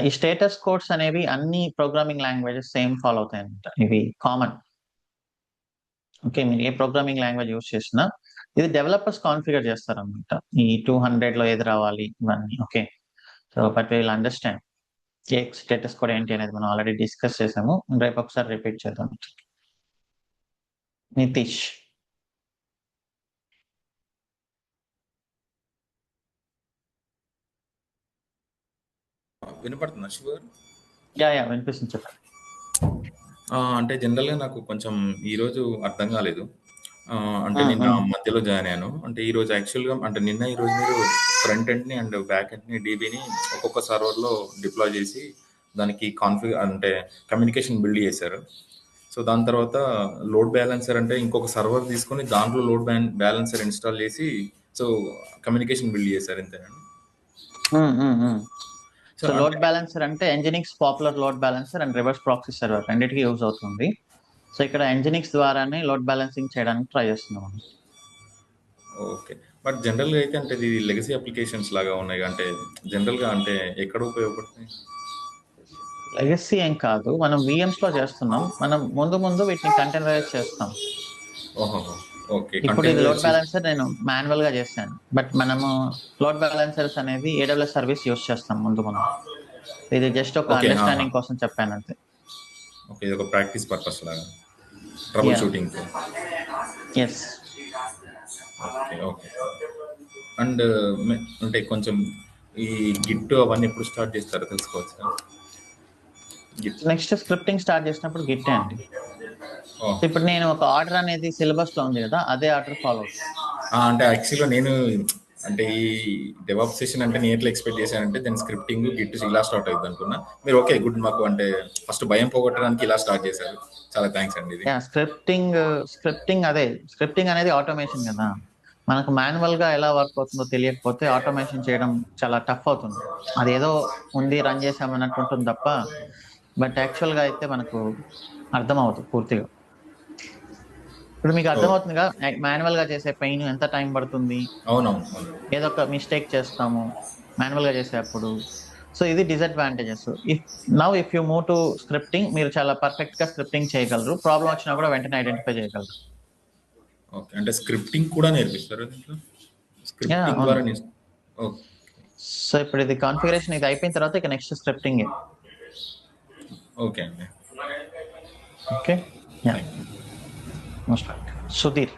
ఈ స్టేటస్ కోడ్స్ అనేవి అన్ని ప్రోగ్రామింగ్ లాంగ్వేజెస్ సేమ్ ఫాలో అవుతాయి అనమాట. ఇవి కామన్. ఓకే, మీరు ఏ ప్రోగ్రామింగ్ లాంగ్వేజ్ యూస్ చేసినా ఇది డెవలపర్స్ కాన్ఫిగర్ చేస్తారనమాట. ఈ 200 లో ఏది రావాలి ఇవన్నీ. Okay, so but will understand cake status కూడా ఏంటి అనేది మనం ఆల్రెడీ డిస్కస్ చేసాము. రేపు ఒకసారి రిపీట్ చేద్దాం. నితీష్. వినపడుతుందా శివ గారు? యా వినిపిస్తుంది, చెప్పండి. అంటే జనరల్గా నాకు కొంచెం ఈరోజు అర్థం కాలేదు. అంటే నిన్న మధ్యలో జాయిన్ అయ్యాను. అంటే ఈరోజు యాక్చువల్గా అంటే నిన్న ఈరోజు మీరు ఫ్రంట్ ఎండ్ని అండ్ బ్యాక్ ఎండ్ని డీబీని ఒక్కొక్క సర్వర్లో డిప్లాయ్ చేసి దానికి అంటే కమ్యూనికేషన్ బిల్డ్ చేశారు. సో దాని తర్వాత లోడ్ బ్యాలెన్సర్ అంటే ఇంకొక సర్వర్ తీసుకొని దాంట్లో లోడ్ బ్యాలెన్సర్ ఇన్స్టాల్ చేసి సో కమ్యూనికేషన్ బిల్డ్ చేశారు, ఇంతేనండి? సో లోడ్ బ్యాలెన్సర్ అంటే Nginx popular load balancer and reverse proxy server రెండింటికి యూజ్ అవుతుంది. సో ఇక్కడ ఎంజినిక్స్ ద్వారానే లోడ్ బ్యాలెన్సింగ్ చేయడానికి ట్రై చేస్తున్నాం. ఓకే. బట్ జనరల్గా అయితే అంటే ఇది లెగసీ అప్లికేషన్స్ లాగా ఉన్నాయి. అంటే జనరల్గా అంటే ఎక్కడ ఉపయోగపడుతుంది? లెగసీ ఏం కాదు, మనం VMs లో చేస్తున్నాం. మనం ముందు వీటిని కంటైనరైజ్ చేస్తాం. ఓకే. ఇప్పుడు ఇది లోడ్ బ్యాలెన్సర్ నేను మాన్యువల్ గా చేశాను, బట్ మనము లోడ్ బ్యాలెన్సర్స్ అనేది AWS సర్వీస్ యూస్ చేస్తాం ముందు మనం. ఇది జస్ట్ ఒక అండర్స్టాండింగ్ కోసం చెప్పాను అంతే. ఓకే, ఇది ఒక ప్రాక్టీస్ పర్పస్ లాగా troubleshooting. Yes. Okay. And అంటే కొంచెం ఈ గిట్ అవన్నీ ఎప్పుడు స్టార్ట్ చేస్తారో తెలుసుకోవచ్చు. నెక్స్ట్ స్క్రిప్టింగ్ స్టార్ట్ చేసినప్పుడు గిట్టే అండి. ఇప్పుడు నేను ఒక ఆర్డర్ అనేది సిలబస్ లో ఉంది కదా, అదే ఆర్డర్ ఫాలో. అంటే యాక్చువల్గా నేను అంటే ఈ డెవలప్ సెషన్ అంటే నేను ఎట్లా ఎక్స్పెక్ట్ చేశానంటే దాని స్క్రిప్టింగ్ గిట్ ఇలా స్టార్ట్ అవుతుంది అనుకున్నా. మీరు ఓకే గుడ్, మాకు అంటే ఫస్ట్ భయం పోగొట్టడానికి ఇలా స్టార్ట్ చేశారు. చాలా థ్యాంక్స్ అండి. ఇది స్క్రిప్టింగ్ అదే స్క్రిప్టింగ్ అనేది ఆటోమేషన్ కదా. మనకు మాన్యువల్ గా ఎలా వర్క్ అవుతుందో తెలియకపోతే ఆటోమేషన్ చేయడం చాలా టఫ్ అవుతుంది. అదేదో ఉంది రన్ చేసామన్నట్టు ఉంటుంది తప్ప, బట్ యాక్చువల్ గా అయితే మనకు అర్థం అవుతుంది పూర్తిగా. ఇప్పుడు మీకు అర్థమవుతుందిగా మాన్యువల్ గా చేసే పెయిన్ ఎంత టైం పడుతుంది. అవునవును. ఏదో ఒక మిస్టేక్ చేస్తాము మాన్యువల్ గా చేసేటప్పుడు. సో ఇది disadvantages. If you move to scripting, మీరు చాలా పర్ఫెక్ట్ గా స్క్రిప్టింగ్ చేయగలరు. ప్రాబ్లం వచ్చినా కూడా వెంటనే ఐడెంటిఫై చేయగలరు. ఓకే, అంటే స్క్రిప్టింగ్ కూడా నేర్పిస్తారు దీంట్లో? స్క్రిప్టింగ్ ద్వారా సో ఇప్పుడు ఇది కాన్ఫిగరేషన్ ఇది అయిపోయిన తర్వాత ఇక నెక్స్ట్ స్క్రిప్టింగ్. ఓకే అండి. Okay. Most welcome. Sudheer.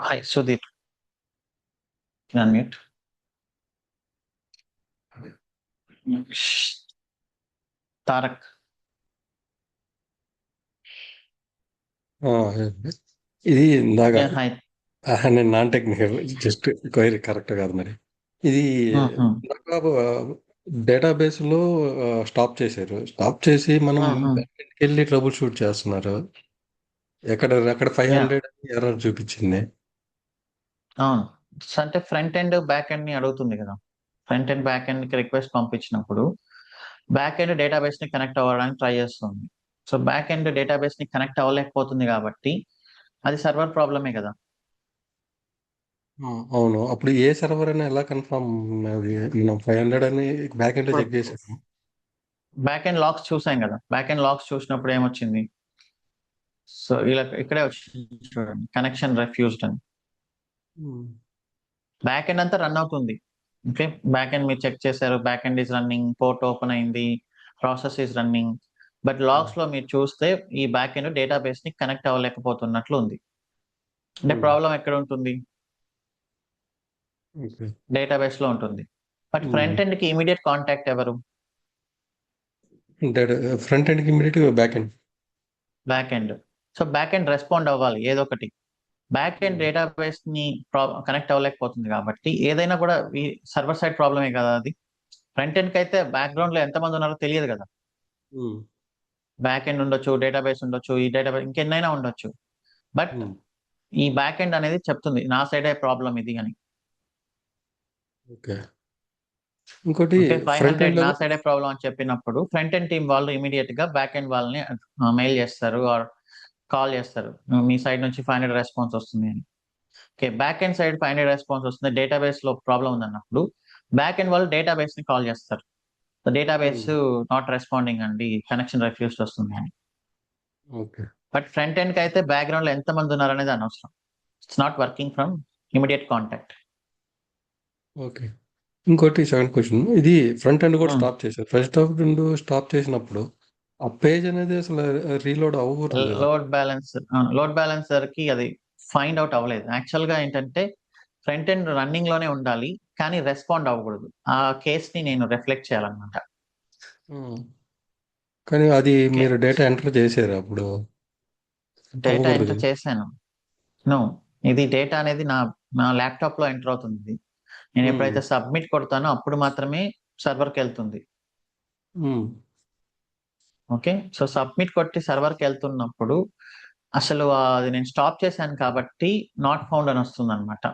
Hi Sudheer, unmute. Tarak. ఇది ఇందాక నేను non technical, just query correct కాదు మరి. ఇది డేటాబేస్ లో స్టాప్ చేశారు. స్టాప్ చేసి మనం వెళ్ళి ట్రబుల్ షూట్ చేస్తున్నారు. అక్కడ 500 ఎర్రర్ చూపించింది. అవును, అంటే ఫ్రంట్ ఎండ్ బ్యాక్ ఎండ్ ని అడుగుతుంది కదా. ఫ్రంట్ ఎండ్ బ్యాక్ ఎండ్ కి రిక్వెస్ట్ పంపించినప్పుడు బ్యాక్ ఎండ్ డేటాబేస్ ని కనెక్ట్ అవ్వడానికి ట్రై చేస్తుంది. సో బ్యాక్ ఎండ్ డేటాబేస్ ని కనెక్ట్ అవ్వలేకపోతుంది కాబట్టి అది సర్వర్ ప్రాబ్లమే కదా. అవును, అప్పుడు ఏ సర్వర్ అయినా ఎలా కన్ఫర్మ్? మనం 500 అని బ్యాక్ ఎండ్ చెక్ చేసాము. బ్యాక్ ఎండ్ లాగ్స్ చూసాం కదా. బ్యాక్ ఎండ్ లాగ్స్ చూసినప్పుడు ఏమొచ్చింది? సో ఇలా ఇక్కడే వచ్చింది చూడండి, కనెక్షన్ రెఫ్యూజ్డ్ అని. బ్యాక్ ఎండ్ అంతా రన్ అవుతుంది. ఓకే, బ్యాక్ ఎండ్ మీరు చెక్ చేశారు, back end is running, port open అయింది, process is running. But logs లో మీరు చూస్తే ఈ బ్యాక్ ఎండ్ డేటాబేస్ ని కనెక్ట్ అవ్వలేకపోతున్నట్లు ఉంది. అంటే ప్రాబ్లం ఎక్కడ ఉంటుంది? డేటాబేస్ లో ఉంటుంది. బట్ ఫ్రంట్ ఎండ్ కి ఇమీడియట్ కాంటాక్ట్ ఎవరు? ఫ్రంట్ ఎండ్ కి immediate back end. Back end. So back end respond అవ్వాలి ఏదో ఒకటి. బ్యాక్ ఎండ్ డేటాబేస్ ని కనెక్ట్ అవ్వలేకపోతుంది కాబట్టి ఏదైనా కూడా ఈ సర్వర్ సైడ్ ప్రాబ్లమే కదా అది. ఫ్రంట్ ఎండ్ కి అయితే బ్యాక్గ్రౌండ్ లో ఎంతమంది ఉన్నారో తెలియదు కదా. బ్యాక్ ఎండ్ ఉండొచ్చు, డేటాబేస్ ఉండొచ్చు, ఈ డేటాబేస్ ఇంకెన్నైనా ఉండొచ్చు. బట్ ఈ బ్యాక్ ఎండ్ అనేది చెప్తుంది నా సైడే ప్రాబ్లం ఇది అని. ఇంకోటి 500 నా సైడే ప్రాబ్లం అని చెప్పినప్పుడు ఫ్రంట్ ఎండ్ టీం వాళ్ళు ఇమీడియట్ గా బ్యాక్ ఎండ్ వాళ్ళని మెయిల్ చేస్తారు ఆర్ కాల్ చేస్తారు, మీ సైడ్ నుంచి 500 రెస్పాన్స్ వస్తుంది అని. Okay, back end side 500 response వస్తుంది, డేటాబేస్ లో ప్రాబ్లం ఉందన్నప్పుడు బ్యాక్ ఎండ్ వాళ్ళు డేటాబేస్ ని కాల్ చేస్తారు. డేటాబేస్ నాట్ రెస్పాండింగ్ అండి, కనెక్షన్ రెఫ్యూజ్డ్ వస్తుంది అని. బట్ ఫ్రంట్ ఎండ్ కి అయితే బ్యాక్గ్రౌండ్ లో ఎంత మంది ఉన్నారు అనేది అనవసరం. It's not working from immediate contact. Okay. ఇంకోటి సెకండ్ క్వశ్చన్, ఇది ఫ్రంట్ ఎండ్ కూడా స్టాప్ చేశారు. ఫ్రంట్ ఎండ్ స్టాప్ చేసినప్పుడు ఆ పేజ్ అనేది అసలు రీలోడ్ అవ్వకూడదు కదా. లోడ్ బ్యాలెన్సర్ కి అది ఫైండ్ అవుట్ అవ్వలేదు. యాక్చువల్ గా ఏంటంటే ఫ్రంట్ ఎండ్ రన్నింగ్ లోనే ఉండాలి, కానీ రెస్పాండ్ అవ్వకూడదు. ఆ కేస్ ని నేను రిఫ్లెక్ట్ చేయాలన్నమాట. కానీ అది మీరు డేటా ఎంటర్ చేశారు అప్పుడు డేటా అవ్వకూడదు ఎంటర్ కదా. చేశాను. నో, ఇది డేటా అనేది నా ల్యాప్టాప్ లో ఎంటర్ అవుతుంది. నేను ఎప్పుడైతే సబ్మిట్ కొడతానో అప్పుడు మాత్రమే సర్వర్కి వెళ్తుంది. ఓకే, సో సబ్మిట్ కొట్టి సర్వర్కి వెళ్తున్నప్పుడు అసలు అది నేను స్టాప్ చేశాను కాబట్టి నాట్ ఫౌండ్ అని వస్తుంది అనమాట.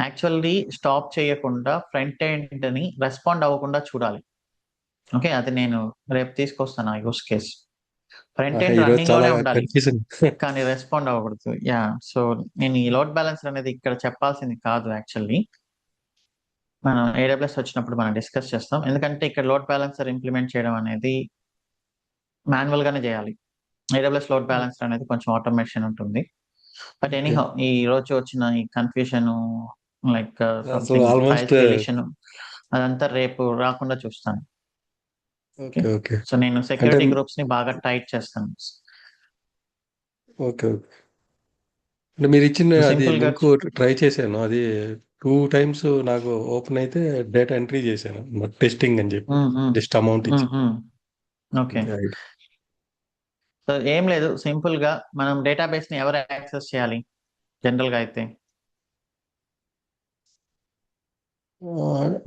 యాక్చువల్లీ స్టాప్ చేయకుండా ఫ్రంట్ ఎండ్ ని రెస్పాండ్ అవ్వకుండా చూడాలి. ఓకే, అది నేను రేపు తీసుకొస్తాను ఆ యూస్ కేస్. ఫ్రంట్ ఎండ్ ఈరోజు రన్నింగ్ చాలా లోనే ఉండాలి, కన్ఫ్యూజన్. కానీ రెస్పాండ్ అవ్వకూడదు. యా, సో నేను ఈ లోడ్ బ్యాలెన్సర్ అనేది ఇక్కడ చెప్పాల్సింది కాదు. యాక్చువల్లీ మనం AWS వచ్చినప్పుడు మనం డిస్కస్ చేస్తాం. ఎందుకంటే ఇక్కడ లోడ్ బ్యాలెన్సర్ ఇంప్లిమెంట్ చేయడం అనేది మాన్యువల్ గానే చేయాలి. AWS లోడ్ బ్యాలెన్సర్ అనేది కొంచెం ఆటోమేషన్ ఉంటుంది. బట్ ఎనీహౌ ఈ రోజు వచ్చిన ఈ కన్ఫ్యూజన్ లైక్ అసలు ఆల్మోస్ట్ డిలీషన్ అదంతా రేపు రాకుండా చూస్తాను. ఓకే ఓకే సో నేను సెక్యూరిటీ అంటే గ్రూప్స్ ని బాగా టైట్ చేస్తాను. ఓకే ఓకే అంటే మీరు ఇచ్చిన అది సింపుల్ గా లింక్ ట్రై చేశాను. అది 2 times నాకు ఓపెన్ అయితే డేటా ఎంట్రీ చేశాను టెస్టింగ్ అని చెప్పి జస్ట్ అమౌంట్ ఇచ్చి. ఓకే, సో ఏం లేదు, సింపుల్ గా మనం డేటాబేస్ ని ఎవరు యాక్సెస్ చేయాలి జనరల్ గా అయితే?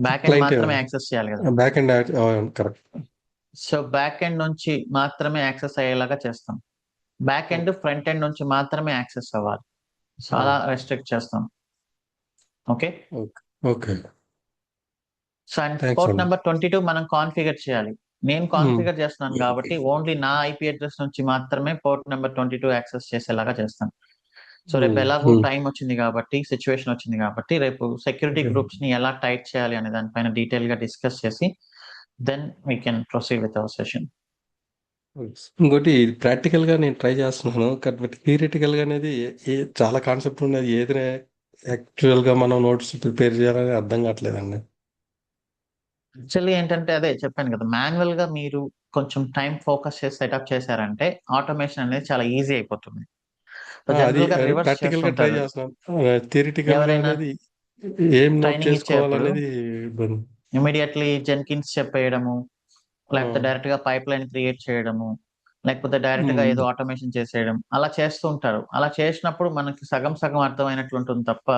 బ్యాక్ ఎండ్ క్లయింట్ మాత్రమే యాక్సెస్ చేయాలి కదా. Back end correct. So back end నుంచి మాత్రమే యాక్సెస్ అయ్యేలాగా చేస్తాం. బ్యాక్ ఎండ్ ఫ్రంట్ ఎండ్ నుంచి మాత్రమే యాక్సెస్ అవ్వాలి. సో అలా రెస్ట్రిక్ట్ చేస్తాం. Okay okay so and port number 22 మనం కాన్ఫిగర్ చేయాలి. నేను కాన్ఫిగర్ చేస్తున్నాను కాబట్టి ఓన్లీ నా IP అడ్రస్ నుంచి మాత్రమే పోర్ట్ నెంబర్ 22 యాక్సెస్ చేసేలాగా చేస్తాను. సో రేపు ఎలాగో టైం వచ్చింది కాబట్టి, సిచ్యువేషన్ వచ్చింది కాబట్టి, రేపు సెక్యూరిటీ గ్రూప్స్ ని ఎలా టైట్ చేయాలి అనే దానిపైన డీటెయిల్ గా డిస్కస్ చేసి then we can proceed with our session. ఇంకోటి ప్రాక్టికల్ గా నేను ట్రై చేస్తున్నాను, బట్ థియరిటికల్ గా అనేది చాలా కాన్సెప్ట్ ఉన్నది. ఏదైనా యాక్చువల్ గా మనం నోట్స్ ప్రిపేర్ చేయాలని అర్థం కావట్లేదండి. యాక్చువల్లీ ఏంటంటే అదే చెప్పాను కదా, మాన్యువల్ గా మీరు కొంచెం టైం ఫోకస్ చేసి సెటప్ చేశారంటే ఆటోమేషన్ అనేది చాలా ఈజీ అయిపోతుంది. అది జనరల్ గా రివర్స్ ప్రాక్టికల్ గా ట్రై చేస్తుంటారు. చేస్తున్నాను. థియరిటికల్ గా ఎవరైనా అనేది ఏం నోట్ ట్రైనింగ్ ఇచ్చేటప్పుడు చేసుకోవాలనేది ఇబ్బంది. ఇమీడియట్లీ జెన్కిన్స్ చెప్పేయడము, లేకపోతే డైరెక్ట్ గా పైప్ లైన్ క్రియేట్ చేయడము, లేకపోతే డైరెక్ట్ గా ఏదో ఆటోమేషన్ చేసేయడం, అలా చేస్తూ ఉంటారు. అలా చేసినప్పుడు మనకి సగం సగం అర్థమైనట్లు ఉంటుంది తప్ప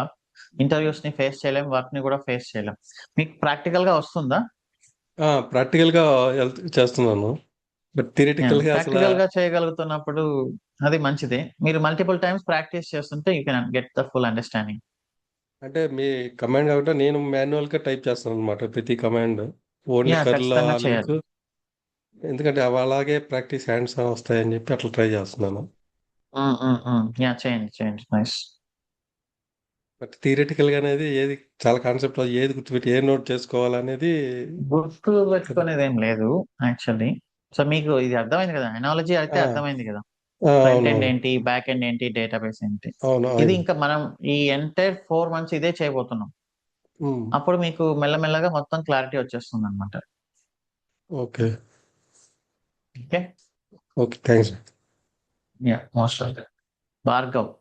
ఇంటర్వ్యూస్ ని ఫేస్ చేయలేం, వర్క్ ని కూడా ఫేస్ చేయలేం. మీకు ప్రాక్టికల్ గా వస్తుందా? ప్రాక్టికల్ గా చేస్తున్నాను, బట్ థియరిటికల్ గా అసలు ప్రాక్టికల్ గా చేయగలుగుతున్నప్పుడు అది మంచిదే. మీరు మల్టిపుల్ టైమ్స్ ప్రాక్టీస్ చేస్తుంటే you can get the full understanding. అంటే మీ కమాండ్ కాబట్టి నేను మాన్యువల్ గా టైప్ చేస్తాను అనమాట ప్రతి కమాండ్. ఓన్లీ కర్ల్ ఖచ్చితంగా లింక్, చేయాలి. ఎందుకంటే అవి అలాగే ప్రాక్టీస్ హ్యాండ్స్ వస్తాయని చెప్పి అట్లా ట్రై చేస్తున్నాను. చేయండి నైస్. బట్ థియరిటికల్ గా అనేది ఏది చాలా కాన్సెప్ట్, ఏది గుర్తుపెట్టి ఏ నోట్ చేసుకోవాలనేది గుర్తు పెట్టుకునేది ఏం లేదు యాక్చువల్లీ. సో మీకు ఇది అర్థమైంది కదా, ఎనాలజీ అయితే అర్థమైంది కదా. ఫ్రంట్ ఎండ్ ఏంటి, బ్యాక్ ఎండ్ ఏంటి, డేటాబేస్ ఏంటి. ఇది ఇంకా మనం ఈ ఎంటైర్ 4 months ఇదే చేయబోతున్నాం. అప్పుడు మీకు మెల్లమెల్లగా మొత్తం క్లారిటీ వచ్చేస్తుంది అనమాట. Okay okay okay thanks. Most welcome. Bhargav.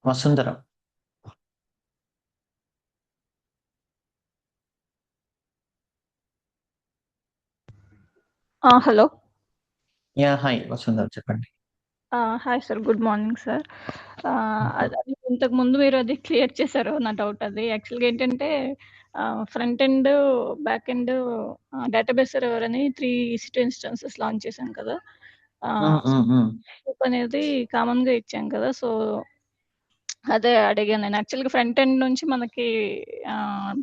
Vasundhara. Hello. Hi Vasundhara, చెప్పండి. Hi sir, good morning sir. అది ఇంతకు ముందు మీరు అది క్లియర్ చేశారు నా డౌట్. అది యాక్చువల్గా ఏంటంటే front end, back end, database server అని 3 EC2 ఇన్స్టెన్సెస్ లాంచ్ చేశాం కదా. అనేది కామన్ గా ఇచ్చాం కదా. సో అదే అడిగాను నేను. యాక్చువల్గా ఫ్రంట్ ఎండ్ నుంచి మనకి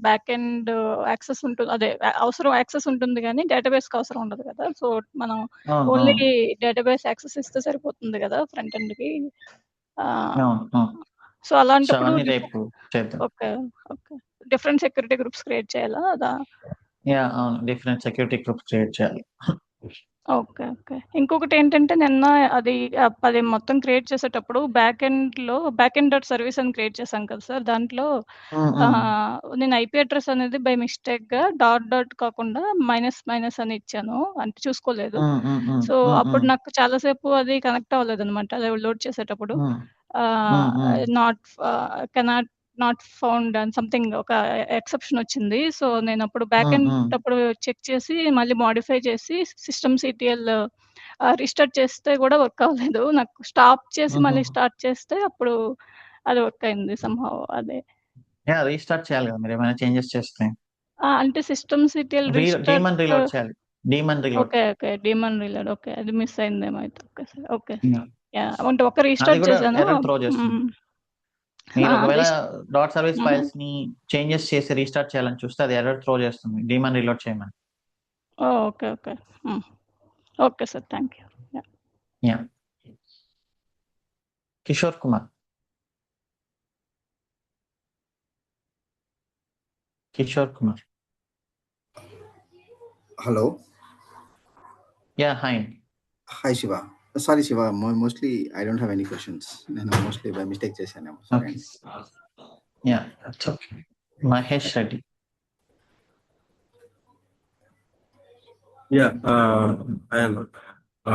బ్యాక్ ఎండ్ యాక్సెస్ ఉంటుంది, అదే అవసరం యాక్సెస్ ఉంటుంది కానీ డేటాబేస్ కి అవసరం ఉండదు కదా. సో మనం ఓన్లీ డేటాబేస్ యాక్సెస్ ఇస్తే సరిపోతుంది కదా ఫ్రంట్ ఎండ్ కి. సో అలాంటప్పుడు రేపు చేద్దాం. Okay okay different security groups create చేయాలా అదా? యా అవును, డిఫరెంట్ సెక్యూరిటీ గ్రూప్స్ క్రియేట్ చేయాలి. ఓకే. ఓకే. ఇంకొకటేంటంటే నిన్న అది అది మొత్తం క్రియేట్ చేసేటప్పుడు బ్యాక్ ఎండ్ డాట్ సర్వీస్ అని క్రియేట్ చేశాం కదా సార్! దాంట్లో నేను ఐపీ అడ్రెస్ అనేది బై మిస్టేక్‌గా డాట్ కాకుండా మైనస్ అని ఇచ్చాను. అంటే చూసుకోలేదు. సో, అప్పుడు నాకు చాలా సేపు అది కనెక్ట్ అవ్వలేదనమాట. అది లోడ్ చేసేటప్పుడు. నాట్ కెనాట్ నాట్ ఫౌండ్ అని సంథింగ్ ఒక ఎక్సెప్షన్ వచ్చింది. సో, నేనప్పుడు బ్యాక్ ఎండ్ అప్పుడు చెక్ చేసి మళ్ళీ మోడిఫై చేసి సిస్టమ్‌సిటిఎల్ రీస్టార్ట్ చేస్తే కూడా వర్క్ అవ్వలేదు. నాకు స్టాప్ చేసి మళ్ళీ స్టార్ట్ చేస్తే అప్పుడు అది వర్క్ అయింది సంహౌ అదే. యా రీస్టార్ట్ చేయాలి కదా మీరు ఏమైనా చేంజెస్ చేస్తే. అంటే సిస్టమ్‌సిటిఎల్ డీమన్ రీస్టార్ట్. రీలోడ్ చేయాలి. Demon reload. Okay. Okay. Demon reload. Okay. అది మిస్ అయిందేమో అయితే. Okay sir. Okay. Yeah! Yeah! అంటే ఒక అది రీస్టార్ట్ కూడా చేశాను. ఎర్రర్ త్రో చేస్తుంది. మీరు ఆ! ఒకవేళ డాట్ సర్వీస్ హుహు. ఫైల్స్ ని చేంజెస్ చేసి రీస్టార్ట్ చేయాలని చూస్తే అది ఎర్రర్ త్రో చేస్తుంది. డీమన్ రీలోడ్ చేయమని. Okay. Okay. Okay sir. Thank you. Yeah! Yeah! Kishore Kumar. Hello. Yeah, hi. Hi, Shiva. Sorry, Shiva. Mostly, I don't have any questions. నేను mostly by mistake చేశాను. Okay. Yeah, that's okay. Mahesh Reddy. Yeah, I am.